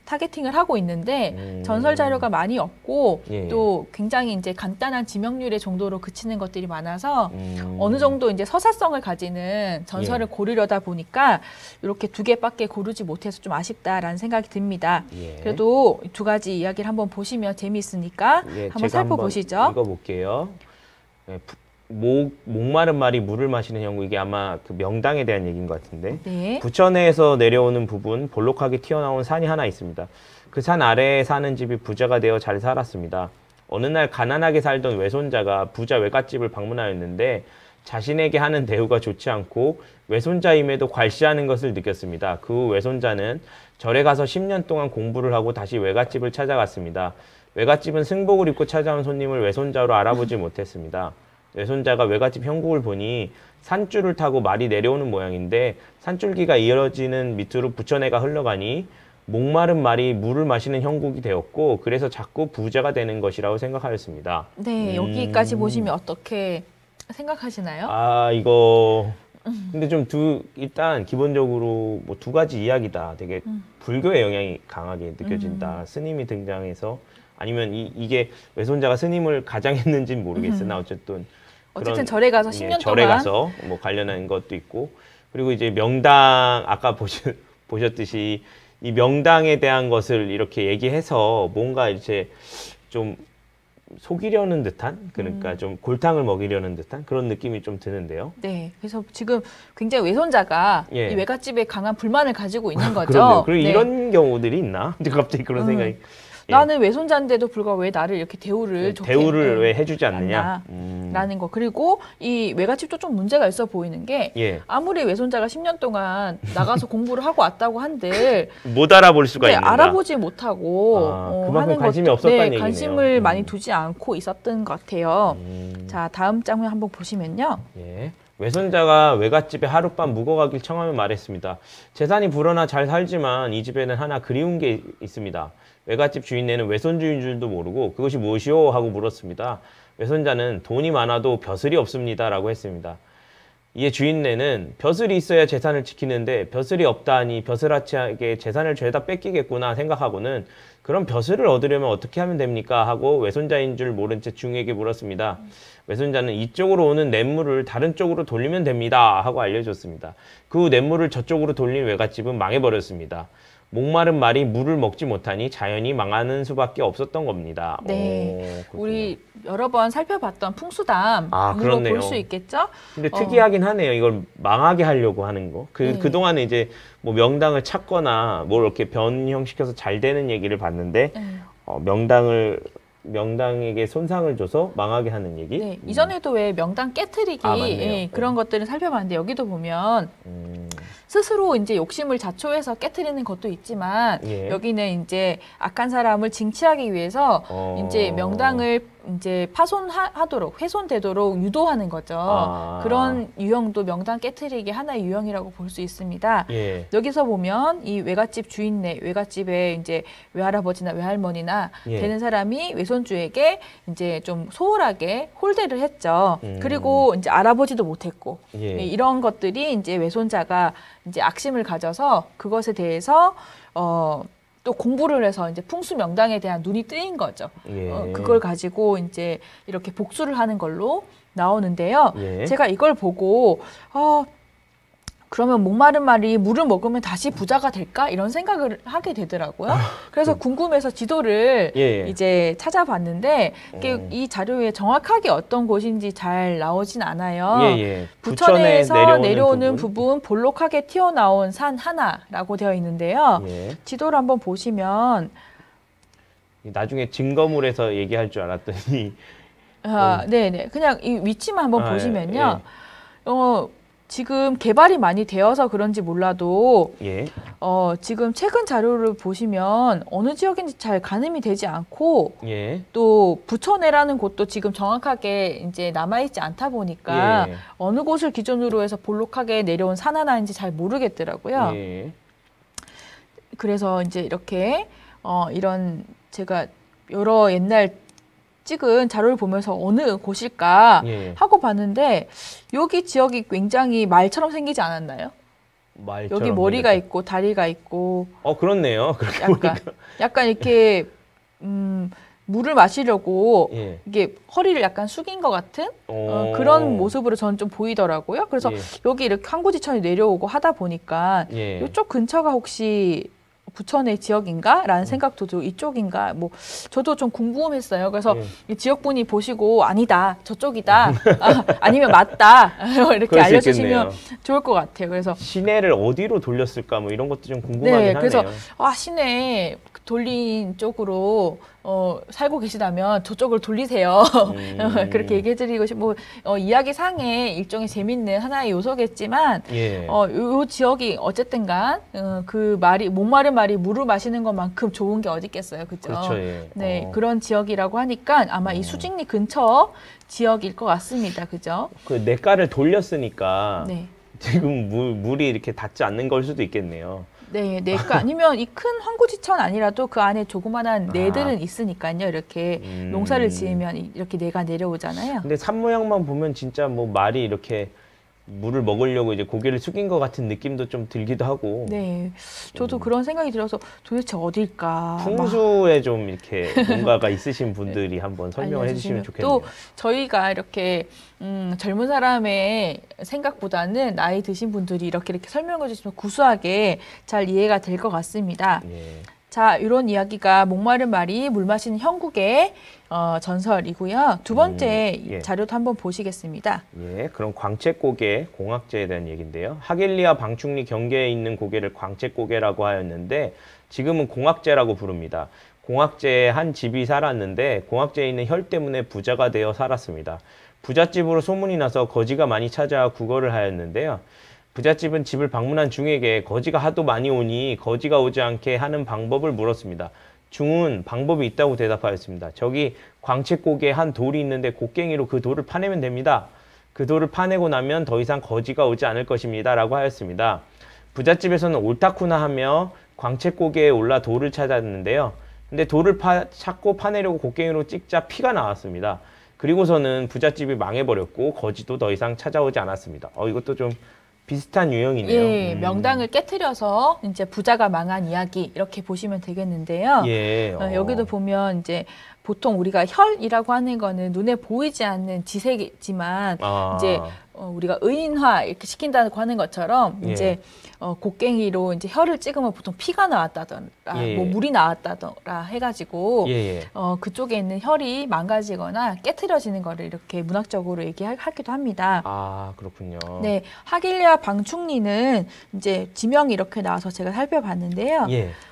타겟팅을 하고 있는데 전설 자료가 많이 없고 예. 또 굉장히 이제 간단한 지명률의 정도로 그치는 것들이 많아서 어느 정도 이제 서사성을 가지는 전설을 예. 고르려다 보니까 이렇게 두 개밖에 고르지 못해서 좀 아쉽다라는 생각이 듭니다. 예. 그래도 두 가지 이야기를 한번 보시면 재미있으니까 예, 한번 제가 살펴보시죠. 한번 읽어볼게요. 네, 목마른 말이 물을 마시는 형국, 이게 아마 그 명당에 대한 얘기인 것 같은데 네. 부천에서 내려오는 부분 볼록하게 튀어나온 산이 하나 있습니다. 그 산 아래에 사는 집이 부자가 되어 잘 살았습니다. 어느 날 가난하게 살던 외손자가 부자 외갓집을 방문하였는데 자신에게 하는 대우가 좋지 않고 외손자임에도 괄시하는 것을 느꼈습니다. 그 후 외손자는 절에 가서 10년 동안 공부를 하고 다시 외갓집을 찾아갔습니다. 외갓집은 승복을 입고 찾아온 손님을 외손자로 알아보지 못했습니다. 외손자가 외갓집 형국을 보니 산줄을 타고 말이 내려오는 모양인데 산줄기가 이어지는 밑으로 부천해가 흘러가니 목마른 말이 물을 마시는 형국이 되었고 그래서 자꾸 부자가 되는 것이라고 생각하였습니다. 네, 여기까지 보시면 어떻게 생각하시나요? 아, 이거 근데 좀 일단 기본적으로 뭐 두 가지 이야기다. 되게 불교의 영향이 강하게 느껴진다. 스님이 등장해서 아니면 이게 외손자가 스님을 가장했는지는 모르겠으나 어쨌든 절에 가서 10년 절에 동안 가서 뭐 관련한 것도 있고 그리고 이제 명당 아까 보셨듯이 이 명당에 대한 것을 이렇게 얘기해서 뭔가 이제 좀 속이려는 듯한 그러니까 좀 골탕을 먹이려는 듯한 그런 느낌이 좀 드는데요. 네, 그래서 지금 굉장히 외손자가 예. 이 외갓집에 강한 불만을 가지고 있는 거죠. 그런데요. 그리고 네. 이런 경우들이 있나? 근데 갑자기 그런 생각이. 예. 나는 외손자인데도 불구하고 왜 나를 이렇게 대우를 좋게 대우를 왜 해주지 않느냐? 라는 거. 그리고 이 외갓집도 좀 문제가 있어 보이는 게 예. 아무리 외손자가 10년 동안 나가서 공부를 하고 왔다고 한들 못 알아볼 수가 네, 있는가? 알아보지 못하고 그만큼 하는 관심이 것도, 없었다는 얘기네요. 관심을 많이 두지 않고 있었던 것 같아요. 자, 다음 장면 한번 보시면요. 예. 외손자가 외갓집에 하룻밤 묵어가길 청하며 말했습니다. 재산이 불어나 잘 살지만 이 집에는 하나 그리운 게 있습니다. 외갓집 주인네는 외손주인 줄도 모르고 그것이 무엇이오? 하고 물었습니다. 외손자는 돈이 많아도 벼슬이 없습니다. 라고 했습니다. 이에 주인네는 벼슬이 있어야 재산을 지키는데 벼슬이 없다니 벼슬아치하게 재산을 죄다 뺏기겠구나 생각하고는 그럼 벼슬을 얻으려면 어떻게 하면 됩니까? 하고 외손자인 줄 모른 채 중에게 물었습니다. 외손자는 이쪽으로 오는 냇물을 다른 쪽으로 돌리면 됩니다. 하고 알려줬습니다. 그 후 냇물을 저쪽으로 돌린 외갓집은 망해버렸습니다. 목마른 말이 물을 먹지 못하니 자연이 망하는 수밖에 없었던 겁니다. 네, 우리 여러 번 살펴봤던 풍수담으로 그렇네요. 볼 수 있겠죠? 근데 특이하긴 하네요. 이걸 망하게 하려고 하는 거. 네. 그동안에 이제 뭐 명당을 찾거나 뭘 이렇게 변형시켜서 잘 되는 얘기를 봤는데 명당에게 손상을 줘서 망하게 하는 얘기. 네, 이전에도 왜 명당 깨트리기 그런 것들을 살펴봤는데 여기도 보면 스스로 이제 욕심을 자초해서 깨트리는 것도 있지만 여기는 이제 악한 사람을 징치하기 위해서 이제 명당을 이제 파손하도록 훼손되도록 유도하는 거죠. 그런 유형도 명당 깨트리기 하나의 유형이라고 볼 수 있습니다. 여기서 보면 이 외갓집 주인네, 외갓집에 이제 외할아버지나 외할머니나 되는 사람이 외손주에게 이제 좀 소홀하게 홀대를 했죠. 그리고 이제 알아보지도 못했고 이런 것들이 이제 외손자가 이제 악심을 가져서 그것에 대해서 또 공부를 해서 이제 풍수 명당에 대한 눈이 뜨인 거죠. 그걸 가지고 이제 이렇게 복수를 하는 걸로 나오는데요. 제가 이걸 보고 그러면 목마른 말이 물을 먹으면 다시 부자가 될까? 이런 생각을 하게 되더라고요. 그래서 궁금해서 지도를 이제 찾아봤는데 이 자료에 정확하게 어떤 곳인지 잘 나오진 않아요. 부천에서 내려오는 부분 볼록하게 튀어나온 산 하나라고 되어 있는데요. 지도를 한번 보시면 나중에 증거물에서 얘기할 줄 알았더니 네네. 그냥 이 위치만 한번 보시면요. 지금 개발이 많이 되어서 그런지 몰라도 지금 최근 자료를 보시면 어느 지역인지 잘 가늠이 되지 않고 또 부천에라는 곳도 지금 정확하게 이제 남아있지 않다 보니까 어느 곳을 기준으로 해서 볼록하게 내려온 산 하나인지 잘 모르겠더라고요. 그래서 이제 이렇게 이런 제가 여러 옛날 찍은 자료를 보면서 어느 곳일까 하고 봤는데 여기 지역이 굉장히 말처럼 생기지 않았나요? 여기 머리가 있고 다리가 있고 그렇네요. 그렇게 약간 이렇게 물을 마시려고 이게 허리를 약간 숙인 것 같은 그런 모습으로 저는 좀 보이더라고요. 그래서 여기 이렇게 항구지천이 내려오고 하다 보니까 이쪽 근처가 혹시 부천의 지역인가? 라는 생각도 들고 이쪽인가? 뭐 저도 좀 궁금했어요. 그래서 이 지역분이 보시고 아니다, 저쪽이다, 아니면 맞다 이렇게 알려주시면 좋을 것 같아요. 그래서 시내를 어디로 돌렸을까? 뭐 이런 것도 좀 궁금하긴 하네요. 그래서 시내 돌린 쪽으로 살고 계시다면 저쪽을 돌리세요. 그렇게 얘기해드리고 싶고 이야기 상의 일종의 재밌는 하나의 요소겠지만 요 지역이 어쨌든간 그 목마른 말이 물을 마시는 것만큼 좋은 게 어디 있겠어요, 그죠? 그렇죠, 네, 그런 지역이라고 하니까 아마 이 수직리 근처 지역일 것 같습니다, 그죠? 그 냇가를 돌렸으니까 지금 물이 이렇게 닿지 않는 걸 수도 있겠네요. 네, 냇가 아니면 이 큰 항구지천 아니라도 그 안에 조그만한 내들은 있으니까요. 이렇게 농사를 지으면 이렇게 내가 내려오잖아요. 근데 산 모양만 보면 진짜 뭐 말이 이렇게 물을 먹으려고 이제 고개를 숙인 것 같은 느낌도 좀 들기도 하고. 네, 저도 그런 생각이 들어서 도대체 어딜까. 풍수에 좀 이렇게 뭔가가 있으신 분들이 한번 설명을 해주시면 좋겠네요. 또 저희가 이렇게 젊은 사람의 생각보다는 나이 드신 분들이 이렇게 설명해 주시면 구수하게 잘 이해가 될 것 같습니다. 자, 이런 이야기가 목마른 말이 물 마시는 형국의 전설이고요. 두 번째 자료도 한번 보시겠습니다. 그럼 광채고개, 공학제에 대한 얘기인데요. 하길리와 방충리 경계에 있는 고개를 광채고개라고 하였는데 지금은 공학제라고 부릅니다. 공학제에 한 집이 살았는데 공학제에 있는 혈 때문에 부자가 되어 살았습니다. 부잣집으로 소문이 나서 거지가 많이 찾아와 구걸을 하였는데요. 부잣집은 집을 방문한 중에게 거지가 하도 많이 오니 거지가 오지 않게 하는 방법을 물었습니다. 중은 방법이 있다고 대답하였습니다. 저기 광채고개에 한 돌이 있는데 곡괭이로 그 돌을 파내면 됩니다. 그 돌을 파내고 나면 더 이상 거지가 오지 않을 것입니다. 라고 하였습니다. 부잣집에서는 옳다구나 하며 광채고개에 올라 돌을 찾았는데요. 근데 돌을 찾고 파내려고 곡괭이로 찍자 피가 나왔습니다. 그리고서는 부잣집이 망해버렸고 거지도 더 이상 찾아오지 않았습니다. 이것도 좀 비슷한 유형이네요. 명당을 깨트려서 이제 부자가 망한 이야기 이렇게 보시면 되겠는데요. 여기도 보면 이제 보통 우리가 혈이라고 하는 거는 눈에 보이지 않는 지색이지만 이제 우리가 의인화 이렇게 시킨다고 하는 것처럼 이제 곡괭이로 이제 혈을 찍으면 보통 피가 나왔다더라, 뭐 물이 나왔다더라 해가지고 그쪽에 있는 혈이 망가지거나 깨트려지는 거를 이렇게 문학적으로 얘기하기도 합니다. 아, 그렇군요. 네, 하길리와 방충리는 이제 지명이 이렇게 나와서 제가 살펴봤는데요.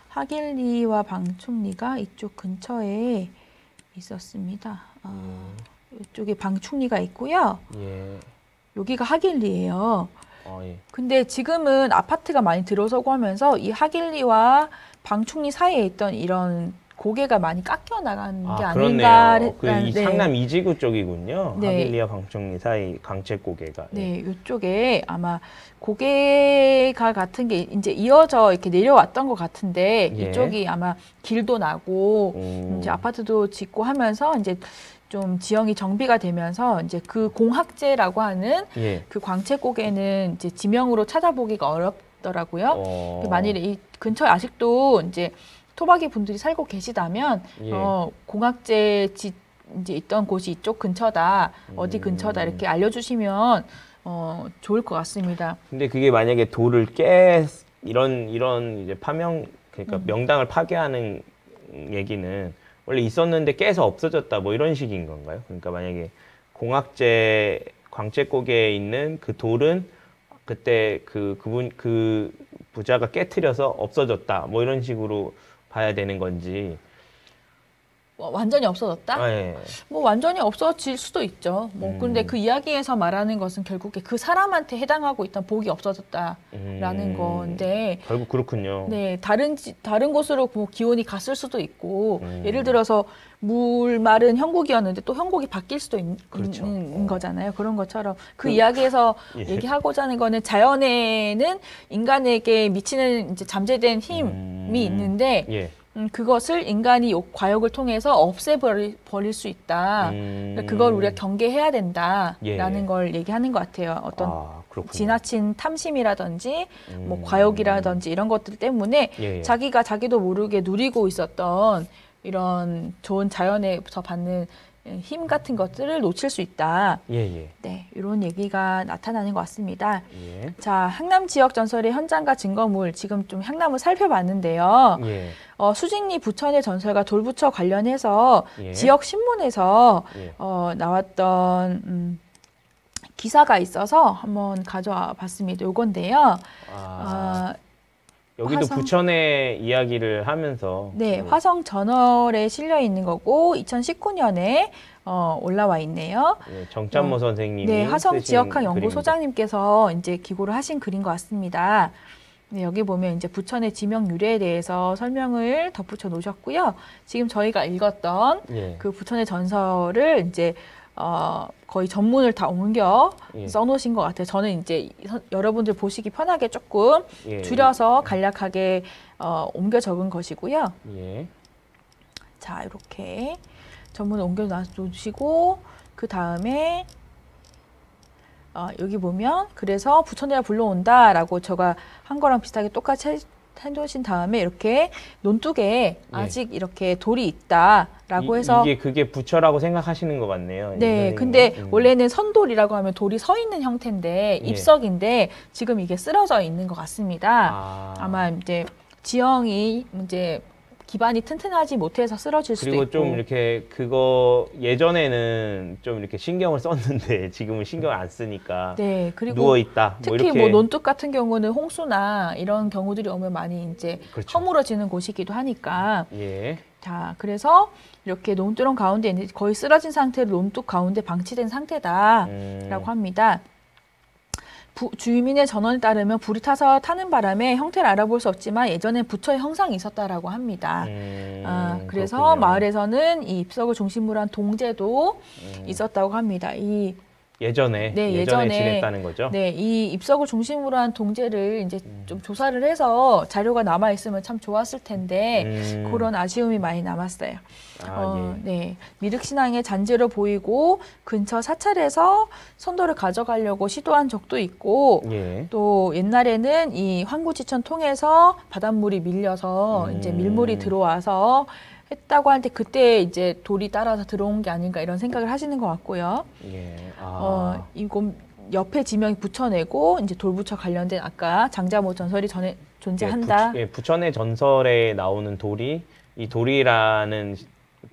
하길리와 방충리가 이쪽 근처에 있었습니다. 이쪽에 방충리가 있고요. 여기가 하길리예요. 근데 지금은 아파트가 많이 들어서고 하면서 이 하길리와 방충리 사이에 있던 이런 고개가 많이 깎여 나가는 게 아닌가. 이 상남 이지구 쪽이군요. 하길리와 방충리 사이 광채고개가. 이쪽에 아마 고개가 같은 게 이제 이어져 이렇게 내려왔던 것 같은데 이쪽이 아마 길도 나고 이제 아파트도 짓고 하면서 이제 좀 지형이 정비가 되면서 이제 그 공학제라고 하는 그 광채고개는 이제 지명으로 찾아보기가 어렵더라고요. 만일에 이 근처에 아직도 이제 토박이 분들이 살고 계시다면 공학제 이제 있던 곳이 이쪽 근처다, 어디 근처다 이렇게 알려주시면 좋을 것 같습니다. 근데 그게 만약에 돌을 이런 이제 그러니까 명당을 파괴하는 얘기는 원래 있었는데 깨서 없어졌다 뭐 이런 식인 건가요? 그러니까 만약에 공학제 광채고개에 있는 그 돌은 그때 그 부자가 깨트려서 없어졌다 뭐 이런 식으로 봐야 되는 건지. 완전히 없어졌다? 네. 뭐 완전히 없어질 수도 있죠. 뭐 근데 그 이야기에서 말하는 것은 결국에 그 사람한테 해당하고 있던 복이 없어졌다라는 건데. 결국 그렇군요. 네, 다른 곳으로 뭐 기온이 갔을 수도 있고, 예를 들어서 물 마른 형국이었는데 또 형국이 바뀔 수도 그렇죠. 있는 거잖아요. 그런 것처럼 그 이야기에서 예. 얘기하고자 하는 거는 자연에는 인간에게 미치는 이제 잠재된 힘이 있는데. 예. 그것을 인간이 과욕을 통해서 없애버릴 수 있다. 그걸 우리가 경계해야 된다라는 걸 얘기하는 것 같아요. 어떤 지나친 탐심이라든지 뭐 과욕이라든지 이런 것들 때문에 자기도 모르게 누리고 있었던 이런 좋은 자연에서 받는 힘 같은 것들을 놓칠 수 있다. 네, 이런 얘기가 나타나는 것 같습니다. 자, 향남 지역 전설의 현장과 증거물, 지금 좀 향남을 살펴봤는데요. 수직리 부천의 전설과 돌부처 관련해서 지역 신문에서 나왔던 기사가 있어서 한번 가져와 봤습니다. 요건데요. 여기도 부천의 이야기를 하면서 네, 화성 저널에 실려 있는 거고 2019년에 올라와 있네요. 정찬모 선생님이 네, 화성 지역학 연구소장님께서 이제 기고를 하신 글인 것 같습니다. 네, 여기 보면 이제 부천의 지명 유래에 대해서 설명을 덧붙여 놓으셨고요. 지금 저희가 읽었던 그 부천의 전설을 이제 거의 전문을 다 옮겨 써놓으신 것 같아요. 저는 이제 여러분들 보시기 편하게 조금 줄여서 간략하게 옮겨 적은 것이고요. 자, 이렇게 전문을 옮겨 놔두시고 그 다음에 여기 보면 그래서 부천대가 불러온다라고 제가 한 거랑 비슷하게 똑같이 해놓으신 다음에 이렇게 논둑에 아직 이렇게 돌이 있다라고 해서 그게 부처라고 생각하시는 것 같네요. 네, 근데 원래는 선돌이라고 하면 돌이 서 있는 형태인데 입석인데 지금 이게 쓰러져 있는 것 같습니다. 아마 이제 지형이 이제 기반이 튼튼하지 못해서 쓰러질 수도 있고. 그리고 좀 이렇게 그거 예전에는 좀 이렇게 신경을 썼는데 지금은 신경을 안 쓰니까 네, 그리고 누워 있다. 특히 뭐 논둑 같은 경우는 홍수나 이런 경우들이 오면 많이 이제 허물어지는 곳이기도 하니까. 자, 그래서 이렇게 논두렁 가운데 있는 거의 쓰러진 상태로 논둑 가운데 방치된 상태다라고 합니다. 주민의 전원에 따르면 불이 타서 타는 바람에 형태를 알아볼 수 없지만 예전에 부처의 형상이 있었다라고 합니다. 그래서 그렇군요. 마을에서는 이 입석을 중심으로 한 동제도 있었다고 합니다. 예전에 지냈다는 거죠? 네, 이 입석을 중심으로 한 동제를 이제 좀 조사를 해서 자료가 남아 있으면 참 좋았을 텐데 그런 아쉬움이 많이 남았어요. 네, 미륵신앙의 잔재로 보이고 근처 사찰에서 선도를 가져가려고 시도한 적도 있고 또 옛날에는 이 환구지천 통해서 바닷물이 밀려서 이제 밀물이 들어와서 했다고 하는데 그때 이제 돌이 따라서 들어온 게 아닌가 이런 생각을 하시는 것 같고요. 이건 옆에 지명이 부처내고 이제 돌부처 관련된 아까 장자모 전설이 존재한다. 부천의 전설에 나오는 돌이 이 돌이라는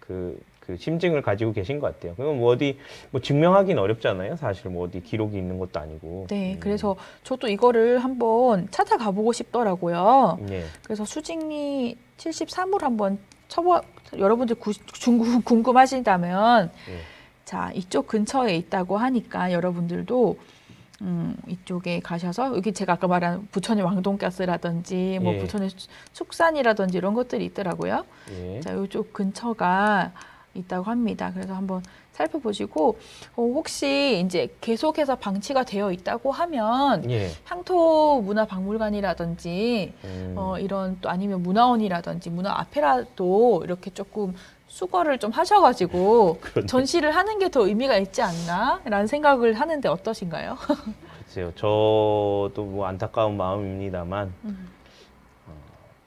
그 심증을 가지고 계신 것 같아요. 그건 뭐 어디 증명하기는 어렵잖아요. 사실 뭐 어디 기록이 있는 것도 아니고. 네, 그래서 저도 이거를 한번 찾아가 보고 싶더라고요. 그래서 수직리 73을 한번 여러분들 궁금하신다면 자, 이쪽 근처에 있다고 하니까 여러분들도 이쪽에 가셔서 여기 제가 아까 말한 부천의 왕돈가스라든지 뭐 부천의 축산이라든지 이런 것들이 있더라고요. 자, 이쪽 근처가 있다고 합니다. 그래서 한번 살펴보시고 혹시 이제 계속해서 방치가 되어 있다고 하면 향토문화박물관이라든지 이런 또 아니면 문화원이라든지 문화 앞에라도 이렇게 조금 수거를 좀 하셔가지고 전시를 하는 게 더 의미가 있지 않나라는 생각을 하는데 어떠신가요? 글쎄요, 저도 뭐 안타까운 마음입니다만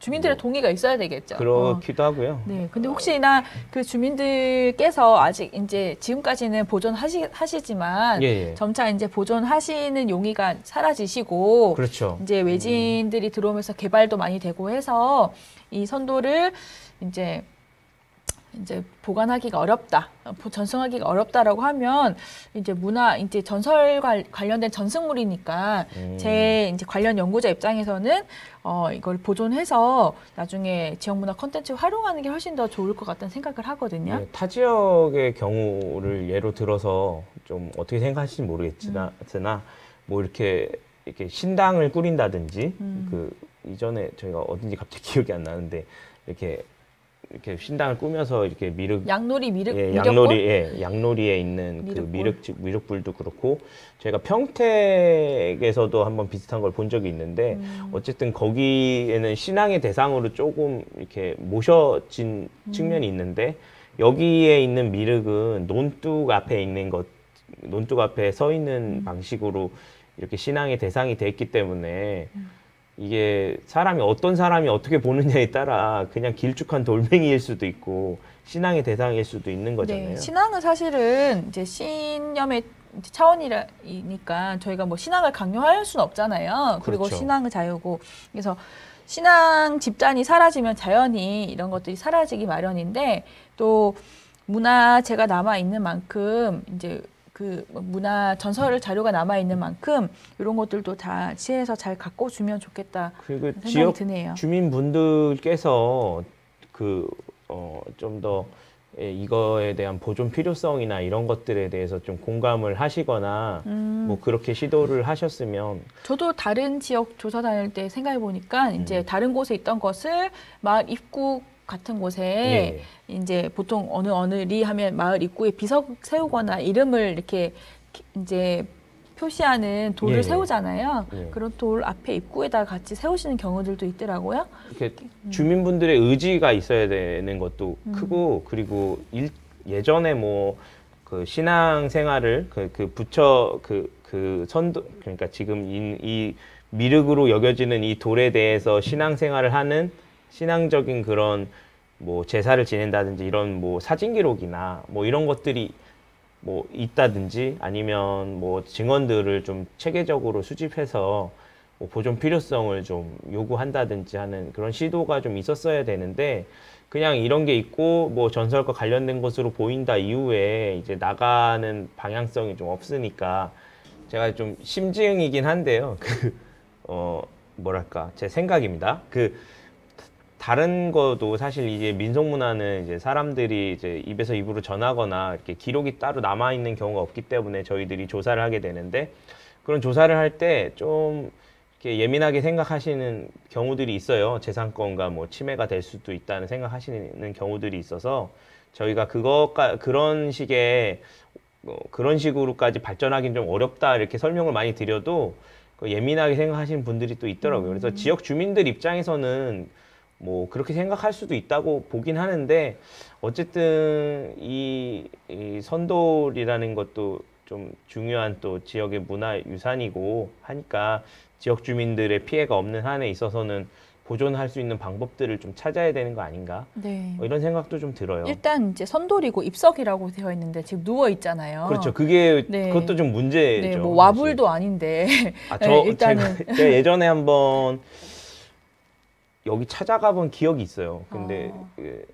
주민들의 동의가 있어야 되겠죠. 그렇기도 하고요. 네. 근데 혹시나 그 주민들께서 아직 이제 지금까지는 보존하시지만 점차 이제 보존하시는 용의가 사라지시고 그렇죠. 이제 외지인들이 들어오면서 개발도 많이 되고 해서 이 선도를 이제 보관하기가 어렵다, 전승하기가 어렵다라고 하면 이제 이제 전설 관련된 전승물이니까 제 이제 관련 연구자 입장에서는 이걸 보존해서 나중에 지역문화 콘텐츠 활용하는 게 훨씬 더 좋을 것 같다는 생각을 하거든요. 네, 타 지역의 경우를 예로 들어서 좀 어떻게 생각하실지 모르겠으나 뭐 이렇게 신당을 꾸린다든지 그 이전에 저희가 어딘지 갑자기 기억이 안 나는데 이렇게 신당을 꾸며서 이렇게 양놀이에 있는 그 미륵불도 그렇고 저희가 평택에서도 한번 비슷한 걸 본 적이 있는데 어쨌든 거기에는 신앙의 대상으로 조금 이렇게 모셔진 측면이 있는데 여기에 있는 미륵은 논둑 앞에 서 있는 방식으로 이렇게 신앙의 대상이 돼 있기 때문에 이게 어떤 사람이 어떻게 보느냐에 따라 그냥 길쭉한 돌멩이일 수도 있고 신앙의 대상일 수도 있는 거잖아요. 네, 신앙은 사실은 이제 신념의 차원이니까 저희가 뭐 신앙을 강요할 수는 없잖아요. 그리고 그렇죠. 신앙은 자유고 그래서 신앙 집단이 사라지면 자연히 이런 것들이 사라지기 마련인데 또 문화재가 남아 있는 만큼 이제 그 문화 전설 자료가 남아 있는 만큼 이런 것들도 다 시에서 잘 갖고 주면 좋겠다. 그리고 생각이 지역 드네요. 주민분들께서 좀 더 이거에 대한 보존 필요성이나 이런 것들에 대해서 좀 공감을 하시거나 뭐 그렇게 시도를 하셨으면 저도 다른 지역 조사 다닐 때 생각해 보니까 이제 다른 곳에 있던 것을 마을 입구 같은 곳에 이제 보통 어느 리 하면 마을 입구에 비석 세우거나 이름을 이렇게 이제 표시하는 돌을 세우잖아요. 그런 돌 앞에 입구에다 같이 세우시는 경우들도 있더라고요. 이렇게 주민분들의 의지가 있어야 되는 것도 크고 그리고 예전에 뭐 그 신앙 생활을 그 부처 그 선도 그러니까 지금 이 미륵으로 여겨지는 이 돌에 대해서 신앙 생활을 하는 신앙적인 그런 뭐 제사를 지낸다든지 이런 뭐 사진 기록이나 뭐 이런 것들이 뭐 있다든지 아니면 뭐 증언들을 좀 체계적으로 수집해서 뭐 보존 필요성을 좀 요구한다든지 하는 그런 시도가 좀 있었어야 되는데 그냥 이런 게 있고 뭐 전설과 관련된 것으로 보인다 이후에 이제 나가는 방향성이 좀 없으니까 제가 좀 심증이긴 한데요. 뭐랄까 제 생각입니다. 다른 것도 사실 이제 민속문화는 이제 사람들이 이제 입에서 입으로 전하거나 이렇게 기록이 따로 남아 있는 경우가 없기 때문에 저희들이 조사를 하게 되는데 그런 조사를 할 때 좀 이렇게 예민하게 생각하시는 경우들이 있어요. 재산권과 뭐 침해가 될 수도 있다는 생각하시는 경우들이 있어서 저희가 그런 식으로까지 발전하기는 좀 어렵다 이렇게 설명을 많이 드려도 예민하게 생각하시는 분들이 또 있더라고요. 그래서 지역 주민들 입장에서는 뭐 그렇게 생각할 수도 있다고 보긴 하는데 어쨌든 이 선돌이라는 것도 좀 중요한 또 지역의 문화 유산이고 하니까 지역 주민들의 피해가 없는 한에 있어서는 보존할 수 있는 방법들을 좀 찾아야 되는 거 아닌가? 네. 이런 생각도 좀 들어요. 일단 이제 선돌이고 입석이라고 되어 있는데 지금 누워 있잖아요. 그렇죠. 그것도 좀 문제죠. 네, 뭐 와불도 사실. 아닌데. 일단은 제가 예전에 한번 여기 찾아가 본 기억이 있어요. 근데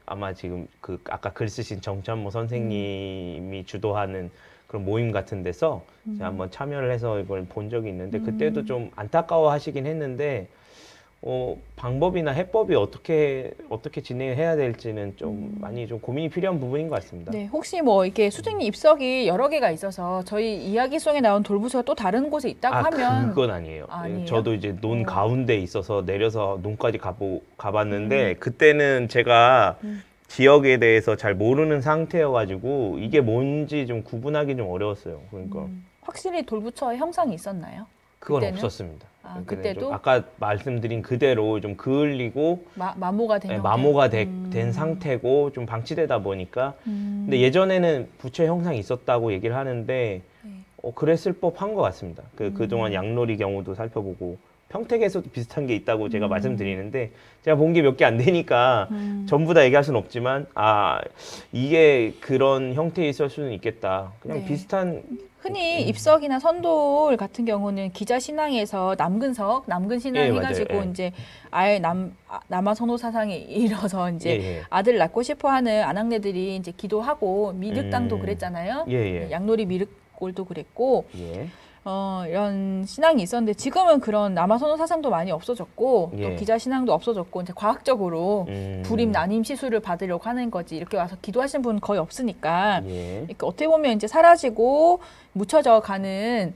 아마 지금 아까 글 쓰신 정찬모 선생님이 주도하는 그런 모임 같은 데서 제가 한번 참여를 해서 이걸 본 적이 있는데 그때도 좀 안타까워 하시긴 했는데 방법이나 해법이 어떻게 진행해야 될지는 좀 많이 좀 고민이 필요한 부분인 것 같습니다. 네, 혹시 뭐 이렇게 수증기 입석이 여러 개가 있어서 저희 이야기 속에 나온 돌부처가 또 다른 곳에 있다고 하면 그건 아니에요. 아니에요? 저도 이제 논 가운데 있어서 내려서 논까지 가봤는데 그때는 제가 지역에 대해서 잘 모르는 상태여가지고 이게 뭔지 좀 구분하기 좀 어려웠어요. 그러니까 확실히 돌부처의 형상이 있었나요? 그건 그때는? 없었습니다. 그때도 아까 말씀드린 그대로 좀 그을리고 마모가 된 된 상태고 좀 방치되다 보니까 근데 예전에는 부처 형상이 있었다고 얘기를 하는데 그랬을 법한 것 같습니다. 그동안 양놀이 경우도 살펴보고 평택에서도 비슷한 게 있다고 제가 말씀드리는데 제가 본 게 몇 개 안 되니까 전부 다 얘기할 수는 없지만 이게 그런 형태에 있을 수는 있겠다. 그냥 네. 비슷한 흔히 입석이나 선돌 같은 경우는 기자 신앙에서 남근 신앙 해가지고 맞아요. 이제 아예 남아 선호 사상에 이뤄서 이제 예. 아들 낳고 싶어하는 아낙네들이 이제 기도하고 미륵당도 그랬잖아요. 예. 양놀이 미륵골도 그랬고 예. 이런 신앙이 있었는데 지금은 그런 남아 선호 사상도 많이 없어졌고 또 기자 신앙도 없어졌고 이제 과학적으로 불임 난임 시술을 받으려고 하는 거지 이렇게 와서 기도하시는 분 거의 없으니까 그러니까 어떻게 보면 이제 사라지고 묻혀져 가는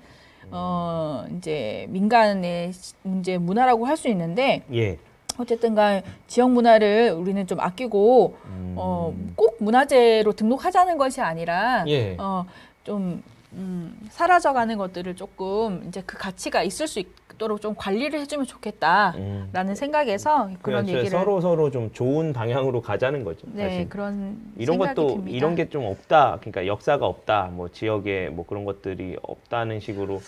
이제 민간의 문제 문화라고 할 수 있는데 어쨌든간 지역 문화를 우리는 좀 아끼고 꼭 문화재로 등록하자는 것이 아니라 좀 사라져가는 것들을 조금 이제 그 가치가 있을 수 있도록 좀 관리를 해주면 좋겠다라는 생각에서 그런 얘기를 서로 좀 좋은 방향으로 가자는 거죠. 네, 사실. 그런 이런 생각이 것도 듭니다. 이런 게 좀 없다. 그러니까 역사가 없다. 뭐 지역에 뭐 그런 것들이 없다는 식으로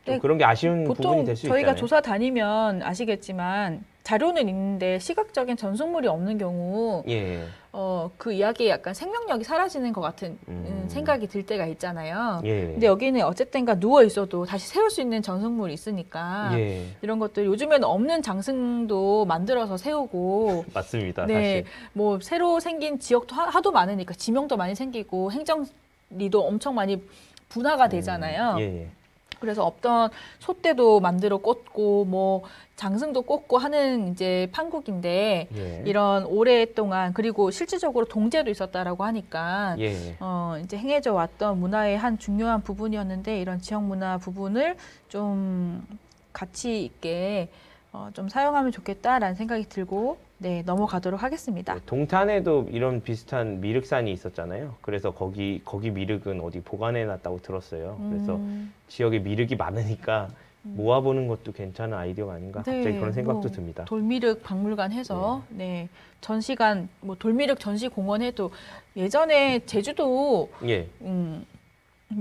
좀 그런 게 아쉬운 부분이 될 수 있잖아요. 저희가 조사 다니면 아시겠지만 자료는 있는데 시각적인 전승물이 없는 경우 그 이야기에 약간 생명력이 사라지는 것 같은 생각이 들 때가 있잖아요. 근데 여기는 어쨌든가 누워 있어도 다시 세울 수 있는 전승물이 있으니까 이런 것들 요즘에는 없는 장승도 만들어서 세우고 맞습니다. 네, 사실. 뭐 새로 생긴 지역도 하도 많으니까 지명도 많이 생기고 행정리도 엄청 많이 분화가 되잖아요. 그래서 없던 솥대도 만들어 꽂고 뭐 장승도 꽂고 하는 이제 판국인데 이런 오랫동안 그리고 실질적으로 동제도 있었다라고 하니까 이제 행해져 왔던 문화의 한 중요한 부분이었는데 이런 지역 문화 부분을 좀 가치 있게 좀 사용하면 좋겠다라는 생각이 들고 넘어가도록 하겠습니다. 동탄에도 이런 비슷한 미륵산이 있었잖아요. 그래서 거기 미륵은 어디 보관해 놨다고 들었어요. 그래서 지역에 미륵이 많으니까 모아보는 것도 괜찮은 아이디어가 아닌가 갑자기 그런 생각도 듭니다. 돌미륵 박물관 해서 전시관 뭐 돌미륵 전시공원 해도 예전에 제주도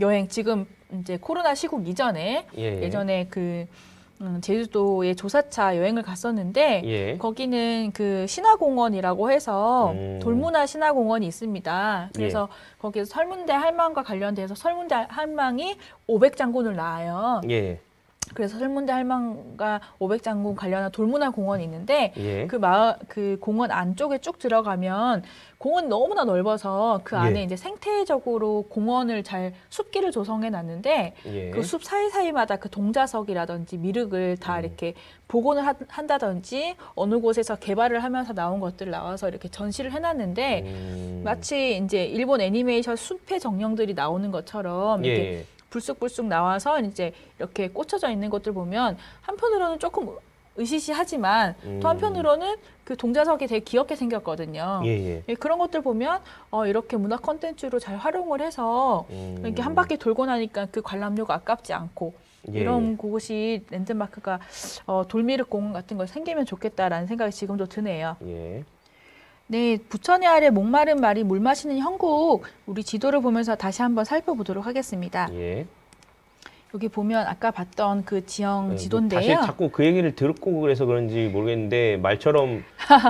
여행 지금 이제 코로나 시국 이전에 예전에 그 제주도에 조사차 여행을 갔었는데 거기는 그 신화공원이라고 해서 돌문화 신화공원이 있습니다. 그래서 거기서 설문대 할망과 관련돼서 설문대 할망이 500장군을 낳아요. 그래서 설문대 할망과 500장군 관련한 돌문화 공원이 있는데 그 공원 안쪽에 쭉 들어가면 공원이 너무나 넓어서 그 안에 이제 생태적으로 공원을 잘 숲길을 조성해 놨는데 그 숲 사이사이마다 그 동자석이라든지 미륵을 다 이렇게 복원을 한다든지 어느 곳에서 개발을 하면서 나온 것들을 나와서 이렇게 전시를 해놨는데 마치 이제 일본 애니메이션 숲의 정령들이 나오는 것처럼 이렇게 불쑥불쑥 나와서 이제 이렇게 꽂혀져 있는 것들 보면 한편으로는 조금 으시시하지만 또 한편으로는 그 동자석이 되게 귀엽게 생겼거든요. 그런 것들 보면 이렇게 문화 콘텐츠로 잘 활용을 해서 이렇게 한 바퀴 돌고 나니까 그 관람료가 아깝지 않고 이런 곳이 랜드마크가 돌미륵 공원 같은 거 생기면 좋겠다라는 생각이 지금도 드네요. 네, 부천의 아래 목마른 말이 물 마시는 형국 우리 지도를 보면서 다시 한번 살펴보도록 하겠습니다. 여기 보면 아까 봤던 그 지형 지도인데요. 다시 자꾸 그 얘기를 듣고 그래서 그런지 모르겠는데 말처럼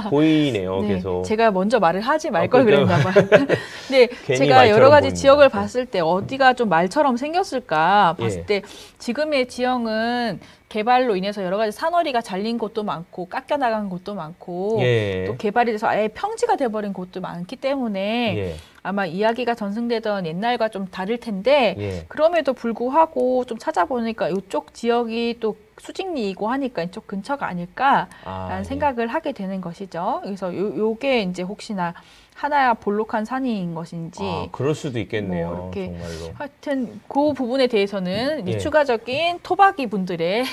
보이네요. 계속. 제가 먼저 말을 하지 말 걸 그랬나 봐요. 근데 제가 여러 가지 지역을 봤을 때 어디가 좀 말처럼 생겼을까 봤을 때 지금의 지형은 개발로 인해서 여러 가지 산허리가 잘린 곳도 많고 깎여나간 곳도 많고 또 개발이 돼서 아예 평지가 돼버린 곳도 많기 때문에 아마 이야기가 전승되던 옛날과 좀 다를 텐데 그럼에도 불구하고 좀 찾아보니까 이쪽 지역이 또 수직리이고 하니까 이쪽 근처가 아닐까라는 생각을 하게 되는 것이죠. 그래서 요게 이제 혹시나 하나야 볼록한 산인 것인지 그럴 수도 있겠네요. 뭐 이렇게 정말로. 하여튼 그 부분에 대해서는 이제 추가적인 토박이 분들의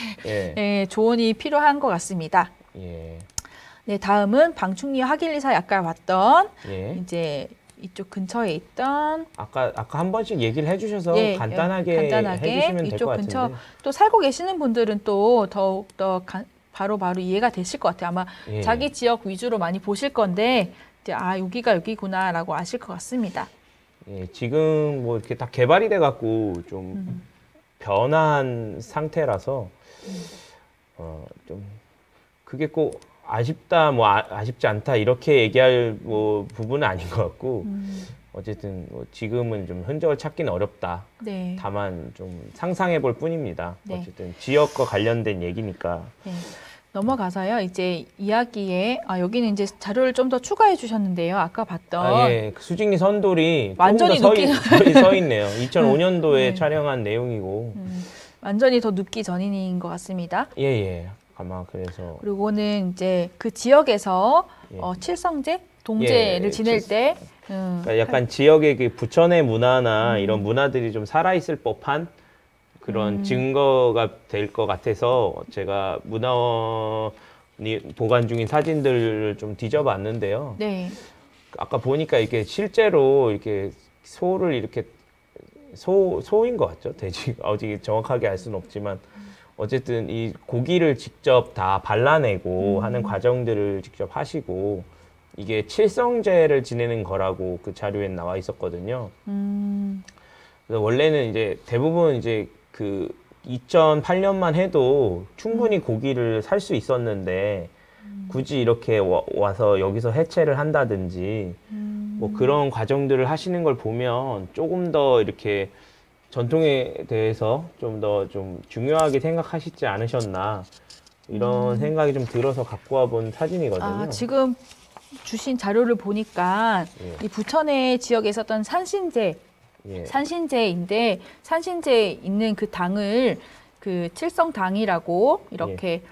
조언이 필요한 것 같습니다. 네, 다음은 방충리 하길리사 아까 봤던 이제 이쪽 근처에 있던 아까 한 번씩 얘기를 해주셔서 간단하게 해주시면 될 것 같은데 근처 또 살고 계시는 분들은 또 더욱더 바로바로 이해가 되실 것 같아요. 아마 자기 지역 위주로 많이 보실 건데 이제 여기가 여기구나라고 아실 것 같습니다. 지금 뭐 이렇게 다 개발이 돼갖고 좀 변한 상태라서 좀 그게 꼭 아쉽다, 뭐 아쉽지 않다 이렇게 얘기할 뭐 부분은 아닌 것 같고 어쨌든 뭐 지금은 좀 흔적을 찾기는 어렵다. 네. 다만 좀 상상해 볼 뿐입니다. 네. 어쨌든 지역과 관련된 얘기니까. 네. 넘어가서요. 이제 이야기에 여기는 이제 자료를 좀 더 추가해 주셨는데요. 아까 봤던 예, 그 수직리 선돌이 완전히 서 있네요. 2005년도에 네. 촬영한 내용이고. 완전히 더 눕기 전인 것 같습니다. 예. 아마 그래서. 그리고는 이제 그 지역에서 예. 칠성제, 동제를 지낼 때 그러니까 약간 지역의 그 부천의 문화나 이런 문화들이 좀 살아있을 법한 그런 증거가 될 것 같아서 제가 문화원이 보관 중인 사진들을 좀 뒤져봤는데요. 네. 아까 보니까 이게 실제로 이렇게 소를 이렇게 소인 것 같죠? 돼지 어디 정확하게 알 수는 없지만 어쨌든 이 고기를 직접 다 발라내고 하는 과정들을 직접 하시고 이게 칠성제를 지내는 거라고 그 자료에 나와 있었거든요. 그래서 원래는 이제 대부분 이제 그 2008년만 해도 충분히 고기를 살 수 있었는데 굳이 이렇게 와서 여기서 해체를 한다든지 뭐 그런 과정들을 하시는 걸 보면 조금 더 이렇게 전통에 대해서 좀 더 좀 중요하게 생각하시지 않으셨나 이런 생각이 좀 들어서 갖고 와본 사진이거든요. 지금 주신 자료를 보니까 예. 이 부천의 지역에 있었던 산신제, 예. 산신제인데 산신제에 있는 그 당을 그 칠성당이라고 이렇게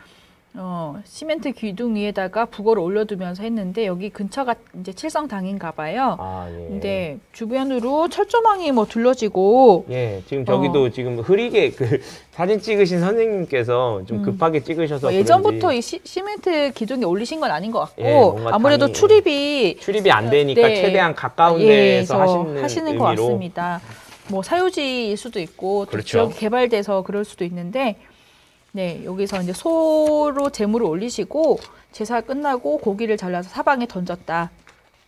시멘트 기둥 위에다가 북어를 올려두면서 했는데 여기 근처가 이제 칠성당인가 봐요. 예. 근데 주변으로 철조망이 뭐 둘러지고 예, 지금 저기도 지금 흐리게 그 사진 찍으신 선생님께서 좀 급하게 찍으셔서 예전부터 이 시멘트 기둥에 올리신 건 아닌 것 같고 예, 뭔가 아무래도 출입이 안 되니까 네. 최대한 가까운 데서 하시는 의미로. 것 같습니다. 뭐 사유지일 수도 있고 또 그렇죠. 지역이 개발돼서 그럴 수도 있는데 네, 여기서 이제 소로 제물을 올리시고 제사 끝나고 고기를 잘라서 사방에 던졌다.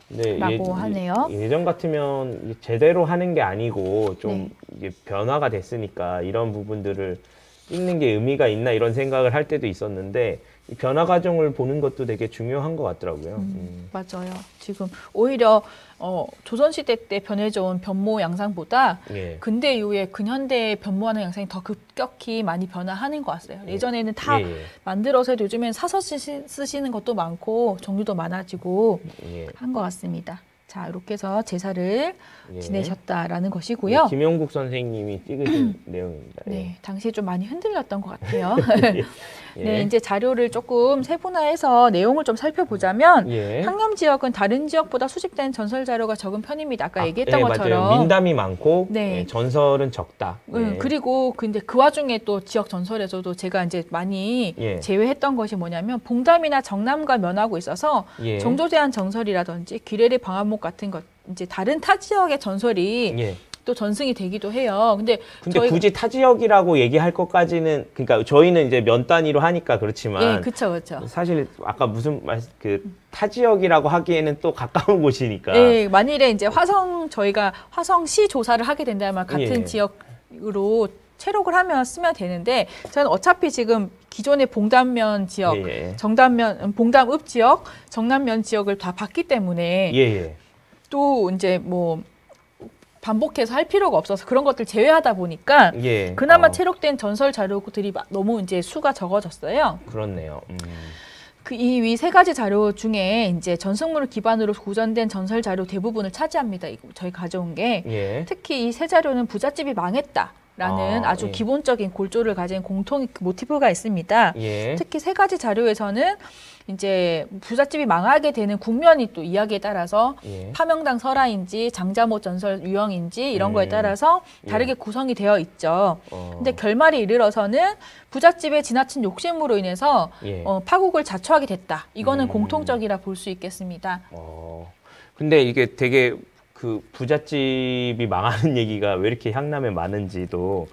네, 라고 하네요. 예전 같으면 제대로 하는 게 아니고 좀 네. 이게 변화가 됐으니까 이런 부분들을 찍는 게 의미가 있나 이런 생각을 할 때도 있었는데 이 변화 과정을 보는 것도 되게 중요한 것 같더라고요. 맞아요. 지금 오히려 조선시대 때 변해져온 변모 양상보다 예. 근대 이후에 근현대 변모하는 양상이 더 급격히 많이 변화하는 것 같아요. 예전에는 다 예. 만들어서 해도 요즘엔 사서 쓰시는 것도 많고 종류도 많아지고 예. 한 것 같습니다. 자, 이렇게 해서 제사를 예. 지내셨다라는 것이고요. 김용국 선생님이 찍으신 내용입니다. 예. 네, 당시에 좀 많이 흔들렸던 것 같아요. 예. 네, 이제 자료를 조금 세분화해서 내용을 좀 살펴보자면 예. 항염 지역은 다른 지역보다 수집된 전설 자료가 적은 편입니다. 아까 얘기했던 예, 것처럼. 맞아요. 민담이 많고 네. 전설은 적다. 예. 그리고 근데 그 와중에 또 지역 전설에서도 제가 이제 많이 예. 제외했던 것이 뭐냐면 봉담이나 정남과 면하고 있어서 예. 정조대한 정설이라든지 귀래리 방한목 같은 것 이제 다른 타 지역의 전설이 예. 또 전승이 되기도 해요. 근데 굳이 타 지역이라고 얘기할 것까지는 그러니까 저희는 이제 면 단위로 하니까 그렇지만 예, 그렇죠. 사실 아까 무슨 타 지역이라고 하기에는 또 가까운 곳이니까. 예, 만일에 이제 저희가 화성시 조사를 하게 된다면 같은 예. 지역으로 채록을 하면 쓰면 되는데 저는 어차피 지금 기존의 봉담면 지역, 예. 봉담읍 지역, 정남면 지역을 다 봤기 때문에 예. 또 이제 뭐 반복해서 할 필요가 없어서 그런 것들 제외하다 보니까 예. 그나마 채록된 전설 자료들이 너무 이제 수가 적어졌어요. 그렇네요. 그 이 위 세 가지 자료 중에 이제 전승물을 기반으로 구전된 전설 자료 대부분을 차지합니다. 저희 가져온 게 예. 특히 이 세 자료는 부잣집이 망했다라는 아주 예. 기본적인 골조를 가진 공통 모티브가 있습니다. 예. 특히 세 가지 자료에서는 이제 부잣집이 망하게 되는 국면이 또 이야기에 따라서 예. 파명당 설화인지 장자못 전설 유형인지 이런 거에 따라서 다르게 구성이 되어 있죠. 근데 결말에 이르러서는 부잣집의 지나친 욕심으로 인해서 예. 파국을 자초하게 됐다. 이거는 공통적이라 볼 수 있겠습니다. 근데 이게 되게 그 부잣집이 망하는 얘기가 왜 이렇게 향남에 많은지도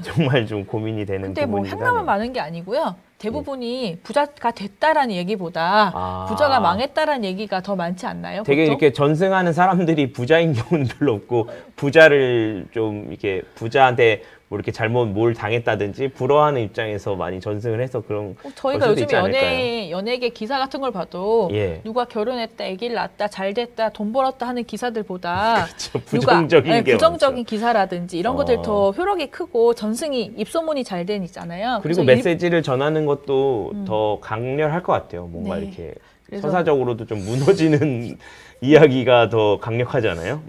정말 좀 고민이 되는 근데 뭐 부분이긴 향남은 하네요. 많은 게 아니고요. 대부분이 부자가 됐다라는 얘기보다 부자가 망했다라는 얘기가 더 많지 않나요? 되게 보통? 이렇게 전승하는 사람들이 부자인 경우는 별로 없고 부자를 좀 이렇게 부자한테 뭐 이렇게 잘못 뭘 당했다든지 부러워하는 입장에서 많이 전승을 해서 그런 저희가 요즘에 연예계 기사 같은 걸 봐도 예. 누가 결혼했다, 아기를 낳았다, 잘 됐다, 돈 벌었다 하는 기사들보다 그렇죠. 부정적인 기사라든지 이런 것들 더 효력이 크고 전승이 입소문이 잘 되잖아요. 그리고 메시지를 전하는 것도 더 강렬할 것 같아요. 뭔가 네. 이렇게 서사적으로도 좀 무너지는 이야기가 더 강력하잖아요.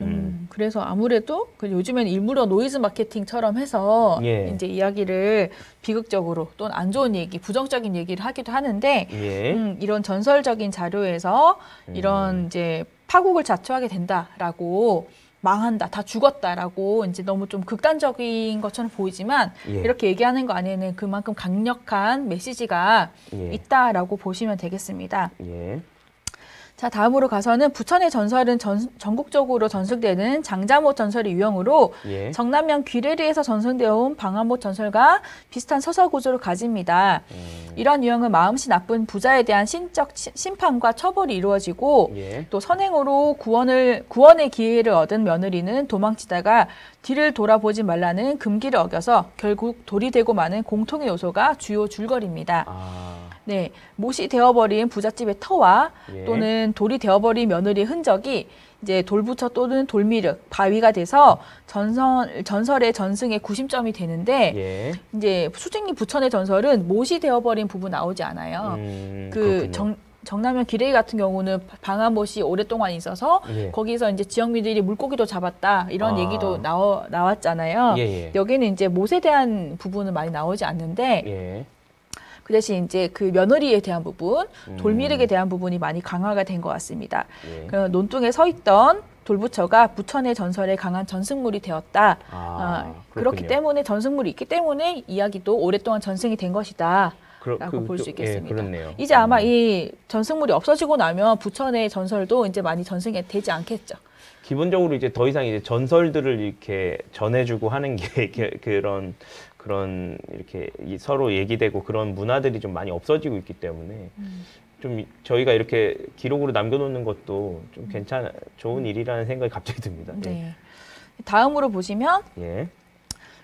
그래서 아무래도 요즘에는 일부러 노이즈 마케팅처럼 해서 예. 이제 이야기를 비극적으로 또는 안 좋은 얘기, 부정적인 얘기를 하기도 하는데 예. 이런 전설적인 자료에서 이런 이제 파국을 자초하게 된다라고 망한다, 다 죽었다라고 이제 너무 좀 극단적인 것처럼 보이지만 예. 이렇게 얘기하는 거 안에는 그만큼 강력한 메시지가 예. 있다라고 보시면 되겠습니다. 예. 자, 다음으로 가서는 부천의 전설은 전국적으로 전승되는 장자못 전설의 유형으로 예. 정남면 귀례리에서 전승되어 온 방화못 전설과 비슷한 서사 구조를 가집니다. 이런 유형은 마음씨 나쁜 부자에 대한 신적 심판과 처벌이 이루어지고 예. 또 선행으로 구원의 기회를 얻은 며느리는 도망치다가 뒤를 돌아보지 말라는 금기를 어겨서 결국 돌이 되고 마는 공통의 요소가 주요 줄거리입니다. 네, 못이 되어버린 부잣집의 터와 예. 또는 돌이 되어버린 며느리의 흔적이 이제 돌부처 또는 돌미륵, 바위가 돼서 전설의 전승의 구심점이 되는데 예. 이제 수직리 부천의 전설은 못이 되어버린 부분 나오지 않아요. 정남면 기레이 같은 경우는 방화못이 오랫동안 있어서 예. 거기서 이제 지역민들이 물고기도 잡았다 이런 얘기도 나왔잖아요. 예. 여기는 이제 못에 대한 부분은 많이 나오지 않는데 예. 그 대신 이제 그 며느리에 대한 부분, 돌미륵에 대한 부분이 많이 강화가 된 것 같습니다. 예. 그 논둥에 서 있던 돌부처가 부천의 전설에 강한 전승물이 되었다. 그렇기 때문에 전승물이 있기 때문에 이야기도 오랫동안 전승이 된 것이다. 라고 볼 수 있겠습니다. 예, 그렇네요. 이제 아마 이 전승물이 없어지고 나면 부천의 전설도 이제 많이 전승이 되지 않겠죠. 기본적으로 이제 더 이상 이제 전설들을 이렇게 전해주고 하는 게 그런 이렇게 서로 얘기되고 그런 문화들이 좀 많이 없어지고 있기 때문에 좀 저희가 이렇게 기록으로 남겨놓는 것도 좀 좋은 일이라는 생각이 갑자기 듭니다. 네. 다음으로 보시면 예.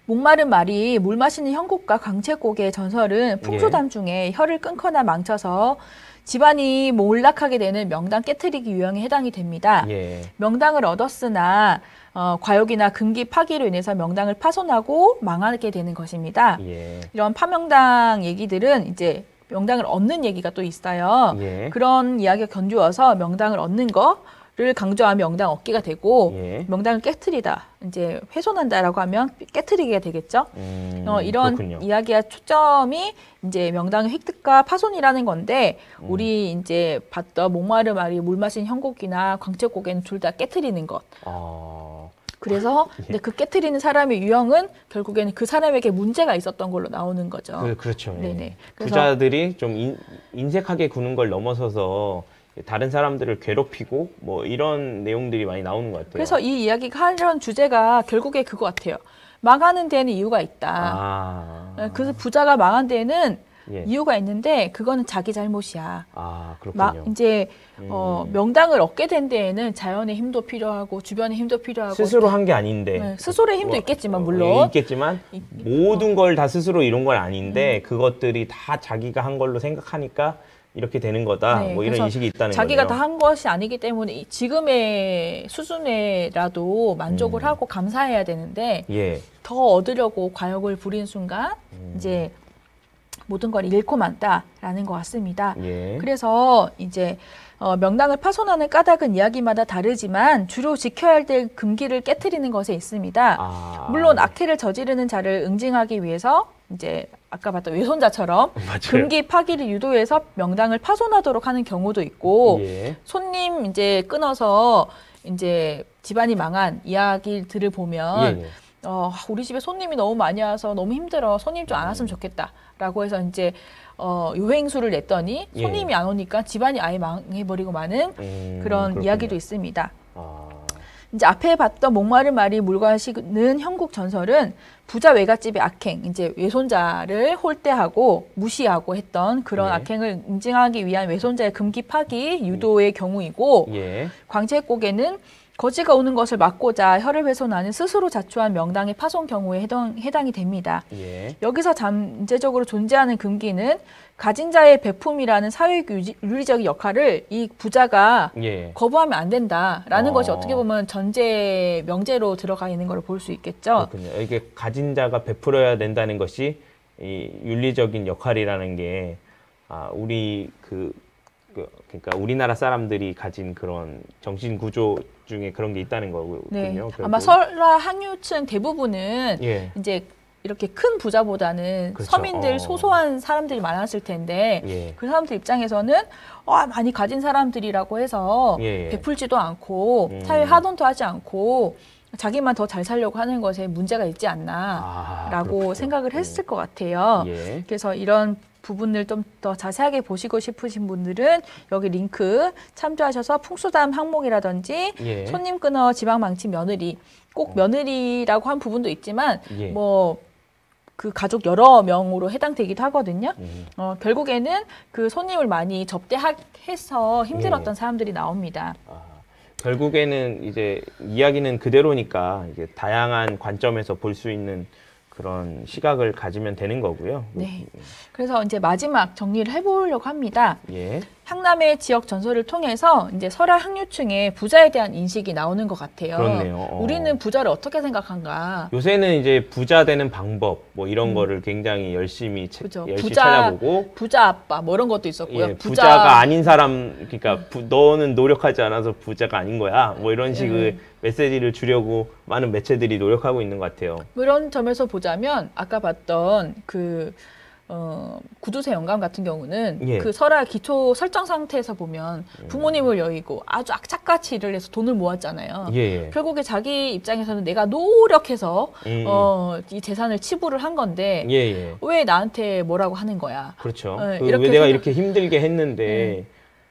목마른 말이 물 마시는 형국과 광채곡의 전설은 풍소담 중에 혀를 끊거나 망쳐서 집안이 몰락하게 되는 명당 깨트리기 유형에 해당이 됩니다. 예. 명당을 얻었으나 과욕이나 금기 파기로 인해서 명당을 파손하고 망하게 되는 것입니다. 예. 이런 파명당 얘기들은 이제 명당을 얻는 얘기가 또 있어요. 예. 그런 이야기가 견주어서 명당을 얻는 거를 강조하면 명당 얻기가 되고 예. 명당을 깨트리다, 이제 훼손한다라고 하면 깨트리기가 되겠죠. 이런 그렇군요. 이야기의 초점이 이제 명당의 획득과 파손이라는 건데 우리 이제 봤던 목마른 말이 물 마신 형곡이나 광채곡에는 둘 다 깨트리는 것. 그래서 근데 그 깨트리는 사람의 유형은 결국에는 그 사람에게 문제가 있었던 걸로 나오는 거죠. 그렇죠. 예. 네네. 부자들이 좀 인색하게 구는 걸 넘어서서 다른 사람들을 괴롭히고 뭐 이런 내용들이 많이 나오는 것 같아요. 그래서 이 이야기가 하려는 주제가 결국에 그거 같아요. 망하는 데에는 이유가 있다. 그래서 부자가 망한 데에는 이유가 있는데 그거는 자기 잘못이야. 그렇군요. 이제 명당을 얻게 된 데에는 자연의 힘도 필요하고 주변의 힘도 필요하고 스스로 한 게 아닌데 스스로의 힘도 있겠지만 물론 있겠지만 모든 걸 다 스스로 이룬 건 아닌데 그것들이 다 자기가 한 걸로 생각하니까 이렇게 되는 거다. 뭐 이런 인식이 있다는 거예요. 자기가 다 한 것이 아니기 때문에 지금의 수준에라도 만족을 하고 감사해야 되는데 더 얻으려고 과욕을 부린 순간 이제 모든 걸 잃고 만다라는 것 같습니다. 그래서 이제 명당을 파손하는 까닭은 이야기마다 다르지만 주로 지켜야 할 때 금기를 깨트리는 것에 있습니다. 물론 악해를 저지르는 자를 응징하기 위해서 이제 아까 봤던 외손자처럼 금기 파기를 유도해서 명당을 파손하도록 하는 경우도 있고 손님 이제 끊어서 이제 집안이 망한 이야기들을 보면 우리 집에 손님이 너무 많이 와서 너무 힘들어. 손님 좀 안 왔으면 좋겠다라고 해서 이제 요행수를 냈더니 손님이 안 오니까 집안이 아예 망해버리고 마는 그런 그렇군요. 이야기도 있습니다. 이제 앞에 봤던 목마른 말이 물과시는 형국 전설은 부자 외갓집의 악행, 이제 외손자를 홀대하고 무시하고 했던 그런 악행을 응징하기 위한 외손자의 금기 파기 유도의 경우이고 광채곡에는 거지가 오는 것을 막고자 혀를 훼손하는 스스로 자초한 명당의 파손 경우에 해당이 됩니다. 예. 여기서 잠재적으로 존재하는 금기는 가진 자의 베품이라는 사회윤리적인 역할을 이 부자가 예. 거부하면 안 된다라는 것이 어떻게 보면 전제 명제로 들어가 있는 걸 볼 수 있겠죠. 그렇군요. 이게 가진 자가 베풀어야 된다는 것이 이 윤리적인 역할이라는 게 우리 그러니까 우리나라 사람들이 가진 그런 정신 구조 중에 그런 게 있다는 거군요. 네. 결국. 아마 설화 항유층 대부분은 예. 이제 이렇게 큰 부자보다는 그렇죠. 서민들 소소한 사람들이 많았을 텐데 예. 그 사람들 입장에서는 많이 가진 사람들이라고 해서 예. 베풀지도 않고 사회 하돈도 하지 않고 자기만 더 잘 살려고 하는 것에 문제가 있지 않나라고 생각을 했을 것 같아요. 예. 그래서 이런 부분을 좀 더 자세하게 보시고 싶으신 분들은 여기 링크 참조하셔서 풍수다음 항목이라든지 예. 손님 끊어 지방 망친 며느리 꼭 며느리라고 한 부분도 있지만 예. 뭐 그 가족 여러 명으로 해당되기도 하거든요. 결국에는 그 손님을 많이 접대해서 힘들었던 예. 사람들이 나옵니다. 결국에는 이제 이야기는 그대로니까 이제 다양한 관점에서 볼 수 있는 그런 시각을 가지면 되는 거고요. 네. 그래서 이제 마지막 정리를 해보려고 합니다. 예. 향남의 지역 전설을 통해서 이제 설화 항유층의 부자에 대한 인식이 나오는 것 같아요. 그렇네요. 우리는 부자를 어떻게 생각한가? 요새는 이제 부자 되는 방법 뭐 이런 거를 굉장히 열심히 그죠. 열심히 찾아보고 부자 아빠 뭐 이런 것도 있었고요. 예, 부자가 아닌 사람 그러니까 너는 노력하지 않아서 부자가 아닌 거야. 뭐 이런 식의 메시지를 주려고 많은 매체들이 노력하고 있는 것 같아요. 뭐 이런 점에서 보자면 아까 봤던 그 구두쇠 영감 같은 경우는 예. 그 설화 기초 설정 상태에서 보면 부모님을 여의고 아주 악착같이 일을 해서 돈을 모았잖아요. 예. 결국에 자기 입장에서는 내가 노력해서 이 재산을 치부를 한 건데 예. 왜 나한테 뭐라고 하는 거야? 그렇죠. 이렇게 왜 내가 이렇게 힘들게 했는데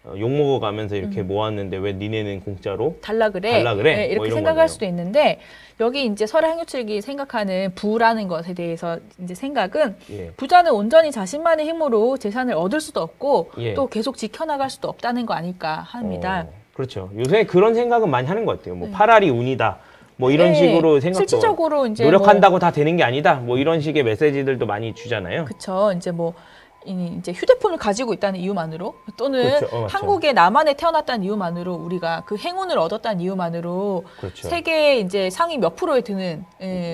욕먹어 가면서 이렇게 모았는데 왜 니네는 공짜로 달라 그래? 달라 그래? 네, 이렇게 뭐 생각할 거네요. 수도 있는데 여기 이제 설화 항유측이 생각하는 부라는 것에 대해서 이제 생각은 예. 부자는 온전히 자신만의 힘으로 재산을 얻을 수도 없고 예. 또 계속 지켜나갈 수도 없다는 거 아닐까 합니다. 그렇죠. 요새 그런 생각은 많이 하는 것 같아요. 뭐 파랄이 운이다. 뭐 이런 네, 식으로 생각도 실질적으로 이제 노력한다고 다 되는 게 아니다. 뭐 이런 식의 메시지들도 많이 주잖아요. 그렇죠. 이제 뭐 이제 휴대폰을 가지고 있다는 이유만으로 또는 그렇죠. 맞죠. 한국의 남한에 태어났다는 이유만으로 우리가 그 행운을 얻었다는 이유만으로 그렇죠. 세계 이제 상위 몇 프로에 드는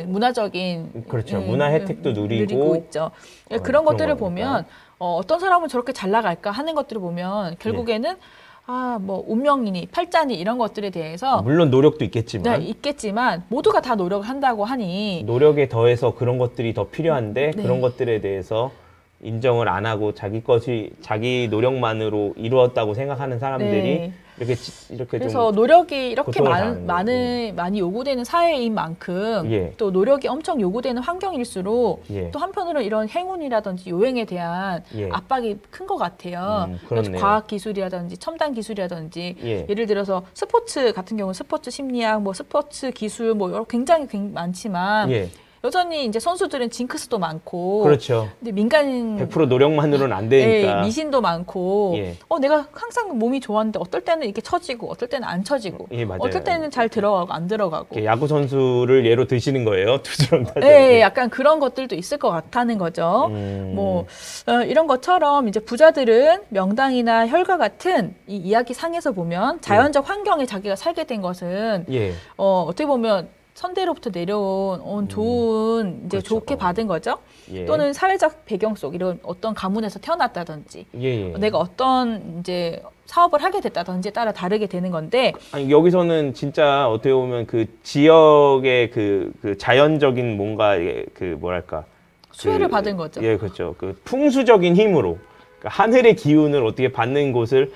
문화적인 그렇죠. 문화 혜택도 누리고 있죠. 그런 것들을 거니까. 보면 어떤 사람은 저렇게 잘 나갈까 하는 것들을 보면 결국에는 뭐 운명이니 팔자니 이런 것들에 대해서 물론 노력도 있겠지만 있겠지만 모두가 다 노력을 한다고 하니 노력에 더해서 그런 것들이 더 필요한데 네. 그런 것들에 대해서 인정을 안 하고 자기 것이 자기 노력만으로 이루었다고 생각하는 사람들이 이렇게 그래서 좀 노력이 이렇게 고통을 당하는 많이 요구되는 사회인 만큼 또 노력이 엄청 요구되는 환경일수록 또 한편으로는 이런 행운이라든지 요행에 대한 압박이 큰 것 같아요. 그래서 과학 기술이라든지 첨단 기술이라든지 예를 들어서 스포츠 같은 경우 스포츠 심리학, 뭐 스포츠 기술 뭐 굉장히 많지만 여전히 이제 선수들은 징크스도 많고, 그렇죠. 근데 민간 100% 노력만으로는 안 되니까 미신도 많고, 내가 항상 몸이 좋았는데 어떨 때는 이렇게 처지고, 어떨 때는 안 처지고, 어떨 때는 잘 들어가고 안 들어가고. 야구 선수를 예로 드시는 거예요, 투수랑 타자. 네, 약간 그런 것들도 있을 것 같다는 거죠. 뭐 이런 것처럼 이제 부자들은 명당이나 혈과 같은 이 이야기 상에서 보면 자연적 환경에 자기가 살게 된 것은 어떻게 보면 선대로부터 내려온 좋은 이제 그렇죠. 좋게 받은 거죠. 또는 사회적 배경 속 이런 어떤 가문에서 태어났다든지 내가 어떤 이제 사업을 하게 됐다든지에 따라 다르게 되는 건데 아니, 여기서는 진짜 어떻게 보면 그 지역의 그 자연적인 뭔가 그 뭐랄까 수혜를 받은 거죠. 예, 그렇죠. 그 풍수적인 힘으로 그러니까 하늘의 기운을 어떻게 받는 곳을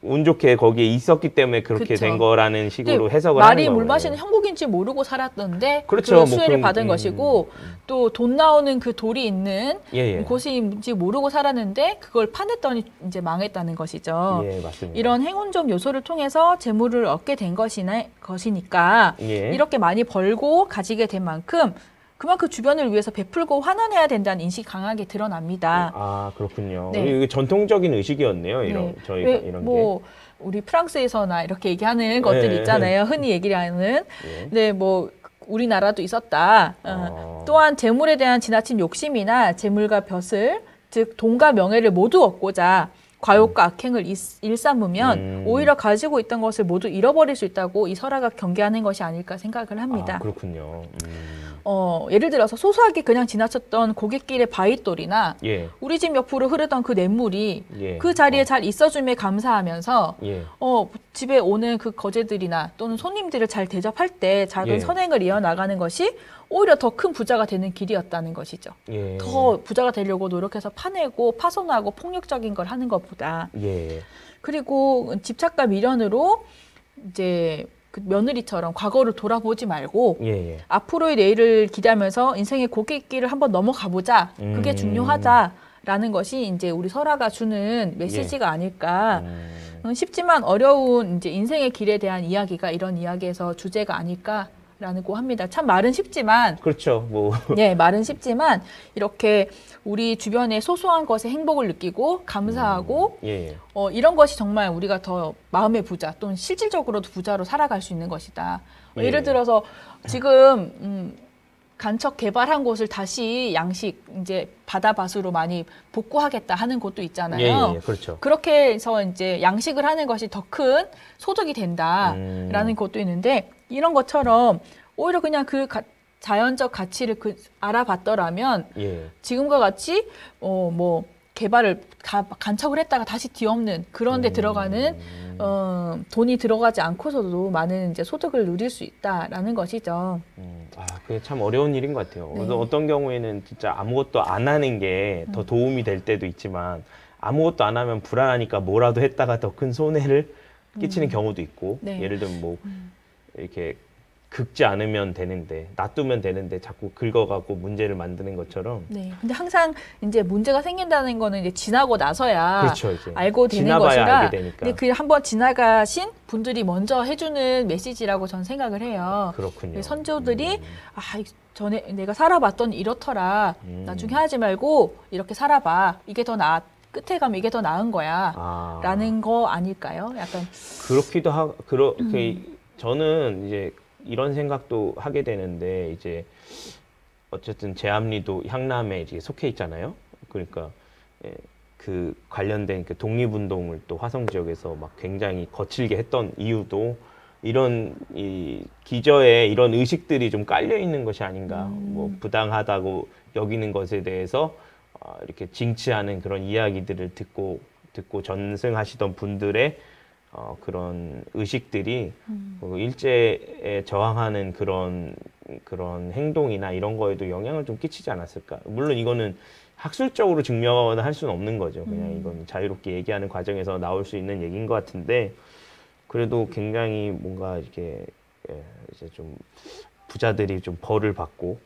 운 좋게 거기에 있었기 때문에 그렇게 된 거라는 식으로 해석을 하는 거예요. 말이 물 마시는 형국인지 모르고 살았던데 그렇죠. 그 수혜를 받은 것이고 또 돈 나오는 그 돌이 있는 곳인지 모르고 살았는데 그걸 파냈더니 이제 망했다는 것이죠. 맞습니다. 이런 행운적 요소를 통해서 재물을 얻게 된 것이니까 이렇게 많이 벌고 가지게 된 만큼 그만큼 주변을 위해서 베풀고 환원해야 된다는 인식이 강하게 드러납니다. 그렇군요. 이게 전통적인 의식이었네요. 저희가 이런 게. 우리 프랑스에서나 이렇게 얘기하는 것들이 있잖아요. 흔히 얘기를 하는. 네, 뭐 우리나라도 있었다. 또한 재물에 대한 지나친 욕심이나 재물과 벼슬, 즉 돈과 명예를 모두 얻고자 과욕과 악행을 일삼으면 오히려 가지고 있던 것을 모두 잃어버릴 수 있다고 이 설화가 경계하는 것이 아닐까 생각을 합니다. 아, 그렇군요. 예를 들어서 소소하게 그냥 지나쳤던 고갯길의 바윗돌이나 예. 우리 집 옆으로 흐르던 그 냇물이 예. 그 자리에 잘 있어줌에 감사하면서 예. 집에 오는 그 거제들이나 또는 손님들을 잘 대접할 때 작은 예. 선행을 이어나가는 것이 오히려 더 큰 부자가 되는 길이었다는 것이죠. 예. 더 부자가 되려고 노력해서 파내고 파손하고 폭력적인 걸 하는 것보다. 예. 그리고 집착과 미련으로 이제 그 며느리처럼 과거를 돌아보지 말고 예. 앞으로의 내일을 기대하면서 인생의 고갯길을 한번 넘어가 보자. 그게 중요하다라는 것이 이제 우리 설화가 주는 메시지가 아닐까. 쉽지만 어려운 이제 인생의 길에 대한 이야기가 이런 이야기에서 주제가 아닐까라고 합니다. 참 말은 쉽지만 그렇죠. 뭐 네, 말은 쉽지만 이렇게 우리 주변의 소소한 것에 행복을 느끼고 감사하고 예. 이런 것이 정말 우리가 더 마음의 부자 또는 실질적으로도 부자로 살아갈 수 있는 것이다. 예. 예를 들어서 지금 간척 개발한 곳을 다시 양식 이제 바다밭으로 많이 복구하겠다 하는 곳도 있잖아요. 예. 그렇죠. 그렇게 해서 이제 양식을 하는 것이 더 큰 소득이 된다라는 곳도 있는데 이런 것처럼 오히려 그냥 그 자연적 가치를 알아봤더라면 예. 지금과 같이 뭐 개발을 간척을 했다가 다시 뒤엎는 그런 데 들어가는 돈이 들어가지 않고서도 많은 이제 소득을 누릴 수 있다라는 것이죠. 그게 참 어려운 일인 것 같아요. 네. 어떤 경우에는 진짜 아무것도 안 하는 게 더 도움이 될 때도 있지만 아무것도 안 하면 불안하니까 뭐라도 했다가 더 큰 손해를 끼치는 경우도 있고 네. 예를 들면 뭐 이렇게 긁지 않으면 되는데 놔두면 되는데 자꾸 긁어가고 문제를 만드는 것처럼. 네. 근데 항상 이제 문제가 생긴다는 거는 이제 지나고 나서야 그렇죠, 이제. 알고 되는 지나봐야 것이라. 알게 되니까. 근데 그 한번 지나가신 분들이 먼저 해주는 메시지라고 전 생각을 해요. 그렇군요. 선조들이 전에 내가 살아봤더니 이렇더라. 나중에 하지 말고 이렇게 살아봐. 이게 더 끝에 가면 이게 더 나은 거야. 라는 거 아닐까요? 약간 그렇기도 하고 그렇게 저는 이제 이런 생각도 하게 되는데 이제 어쨌든 제암리도 향남에 이제 속해 있잖아요. 그러니까 그 관련된 그 독립운동을 또 화성 지역에서 막 굉장히 거칠게 했던 이유도 이런 이 기저에 이런 의식들이 좀 깔려 있는 것이 아닌가. 뭐 부당하다고 여기는 것에 대해서 이렇게 징치하는 그런 이야기들을 듣고 전승하시던 분들의 그런 의식들이 일제에 저항하는 그런 행동이나 이런 거에도 영향을 좀 끼치지 않았을까. 물론 이거는 학술적으로 증명할 수는 없는 거죠. 그냥 이건 자유롭게 얘기하는 과정에서 나올 수 있는 얘기인 것 같은데 그래도 굉장히 뭔가 이렇게 이제 좀 부자들이 좀 벌을 받고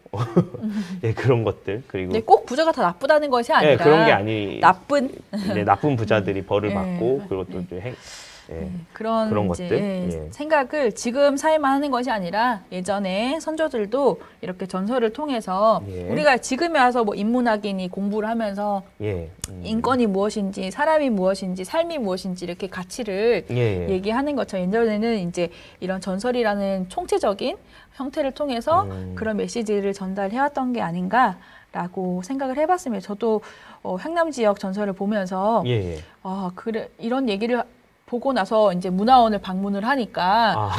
예, 그런 것들 그리고 네, 꼭 부자가 다 나쁘다는 것이 아니라 예, 그런 게 아니 나쁜 부자들이 벌을 받고 그리고 또 그런 것들 생각을 지금 사회만 하는 것이 아니라 예전에 선조들도 이렇게 전설을 통해서 우리가 지금에 와서 뭐 인문학인이 공부를 하면서 인권이 무엇인지 사람이 무엇인지 삶이 무엇인지 이렇게 가치를 얘기하는 것처럼 예전에는 이제 이런 전설이라는 총체적인 형태를 통해서 그런 메시지를 전달해왔던 게 아닌가라고 생각을 해봤습니다. 저도 향남 지역 전설을 보면서 그래 이런 얘기를 보고 나서 이제 문화원을 방문을 하니까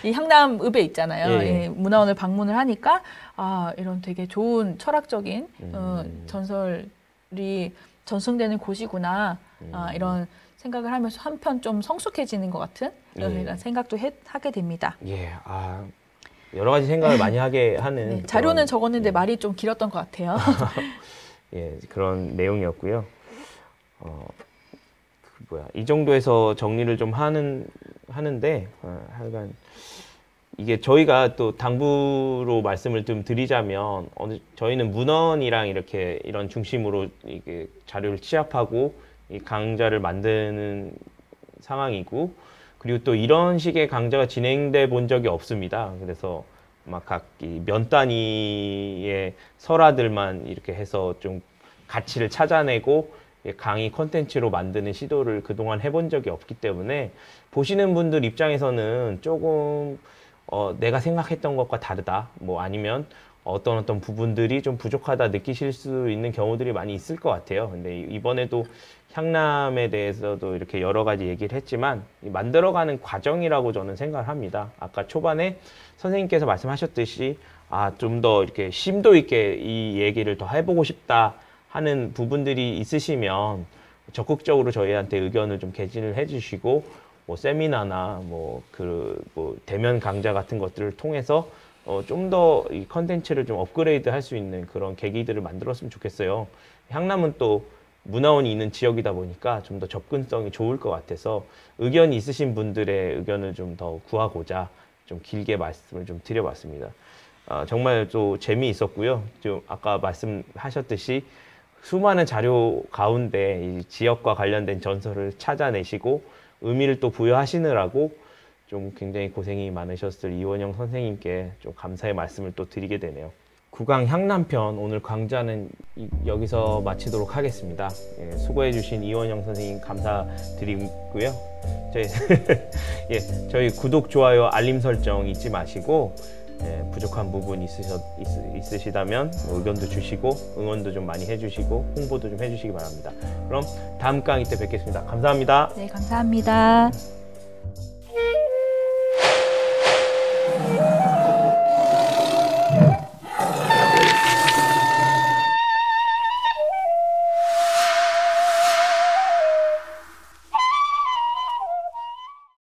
이 향남읍에 있잖아요. 문화원을 방문을 하니까 이런 되게 좋은 철학적인 전설이 전승되는 곳이구나 이런 생각을 하면서 한편 좀 성숙해지는 것 같은 이런 생각도 하게 됩니다. 여러 가지 생각을 많이 하게 하는 자료는 적었는데 말이 좀 길었던 것 같아요. 그런 내용이었고요. 이 정도에서 정리를 좀 하는데 하여간 이게 저희가 또 당부로 말씀을 좀 드리자면 저희는 문헌이랑 이렇게 이런 중심으로 이게 자료를 취합하고 이 강좌를 만드는 상황이고 그리고 또 이런 식의 강좌가 진행돼 본 적이 없습니다. 그래서 막 각 면 단위의 설화들만 이렇게 해서 좀 가치를 찾아내고 강의 콘텐츠로 만드는 시도를 그동안 해본 적이 없기 때문에 보시는 분들 입장에서는 조금 내가 생각했던 것과 다르다, 뭐 아니면 어떤 부분들이 좀 부족하다 느끼실 수 있는 경우들이 많이 있을 것 같아요. 근데 이번에도 향남에 대해서도 이렇게 여러 가지 얘기를 했지만 만들어가는 과정이라고 저는 생각을 합니다. 아까 초반에 선생님께서 말씀하셨듯이 좀 더 이렇게 심도 있게 이 얘기를 더 해보고 싶다 하는 부분들이 있으시면 적극적으로 저희한테 의견을 좀 개진을 해주시고 뭐 세미나나 뭐 대면 강좌 같은 것들을 통해서 좀 더 이 컨텐츠를 좀 업그레이드 할 수 있는 그런 계기들을 만들었으면 좋겠어요. 향남은 또 문화원이 있는 지역이다 보니까 좀 더 접근성이 좋을 것 같아서 의견이 있으신 분들의 의견을 좀 더 구하고자 좀 길게 말씀을 좀 드려봤습니다. 정말 또 재미있었고요. 좀 아까 말씀하셨듯이 수많은 자료 가운데 이 지역과 관련된 전설을 찾아내시고 의미를 또 부여하시느라고 좀 굉장히 고생이 많으셨을 이원영 선생님께 좀 감사의 말씀을 또 드리게 되네요. 구강 향남편 오늘 강좌는 여기서 마치도록 하겠습니다. 예, 수고해주신 이원영 선생님 감사드리고요. 저희 구독, 좋아요, 알림 설정 잊지 마시고 부족한 부분 있으시다면 의견도 주시고 응원도 좀 많이 해주시고 홍보도 좀 해주시기 바랍니다. 그럼 다음 강의 때 뵙겠습니다. 감사합니다. 네, 감사합니다.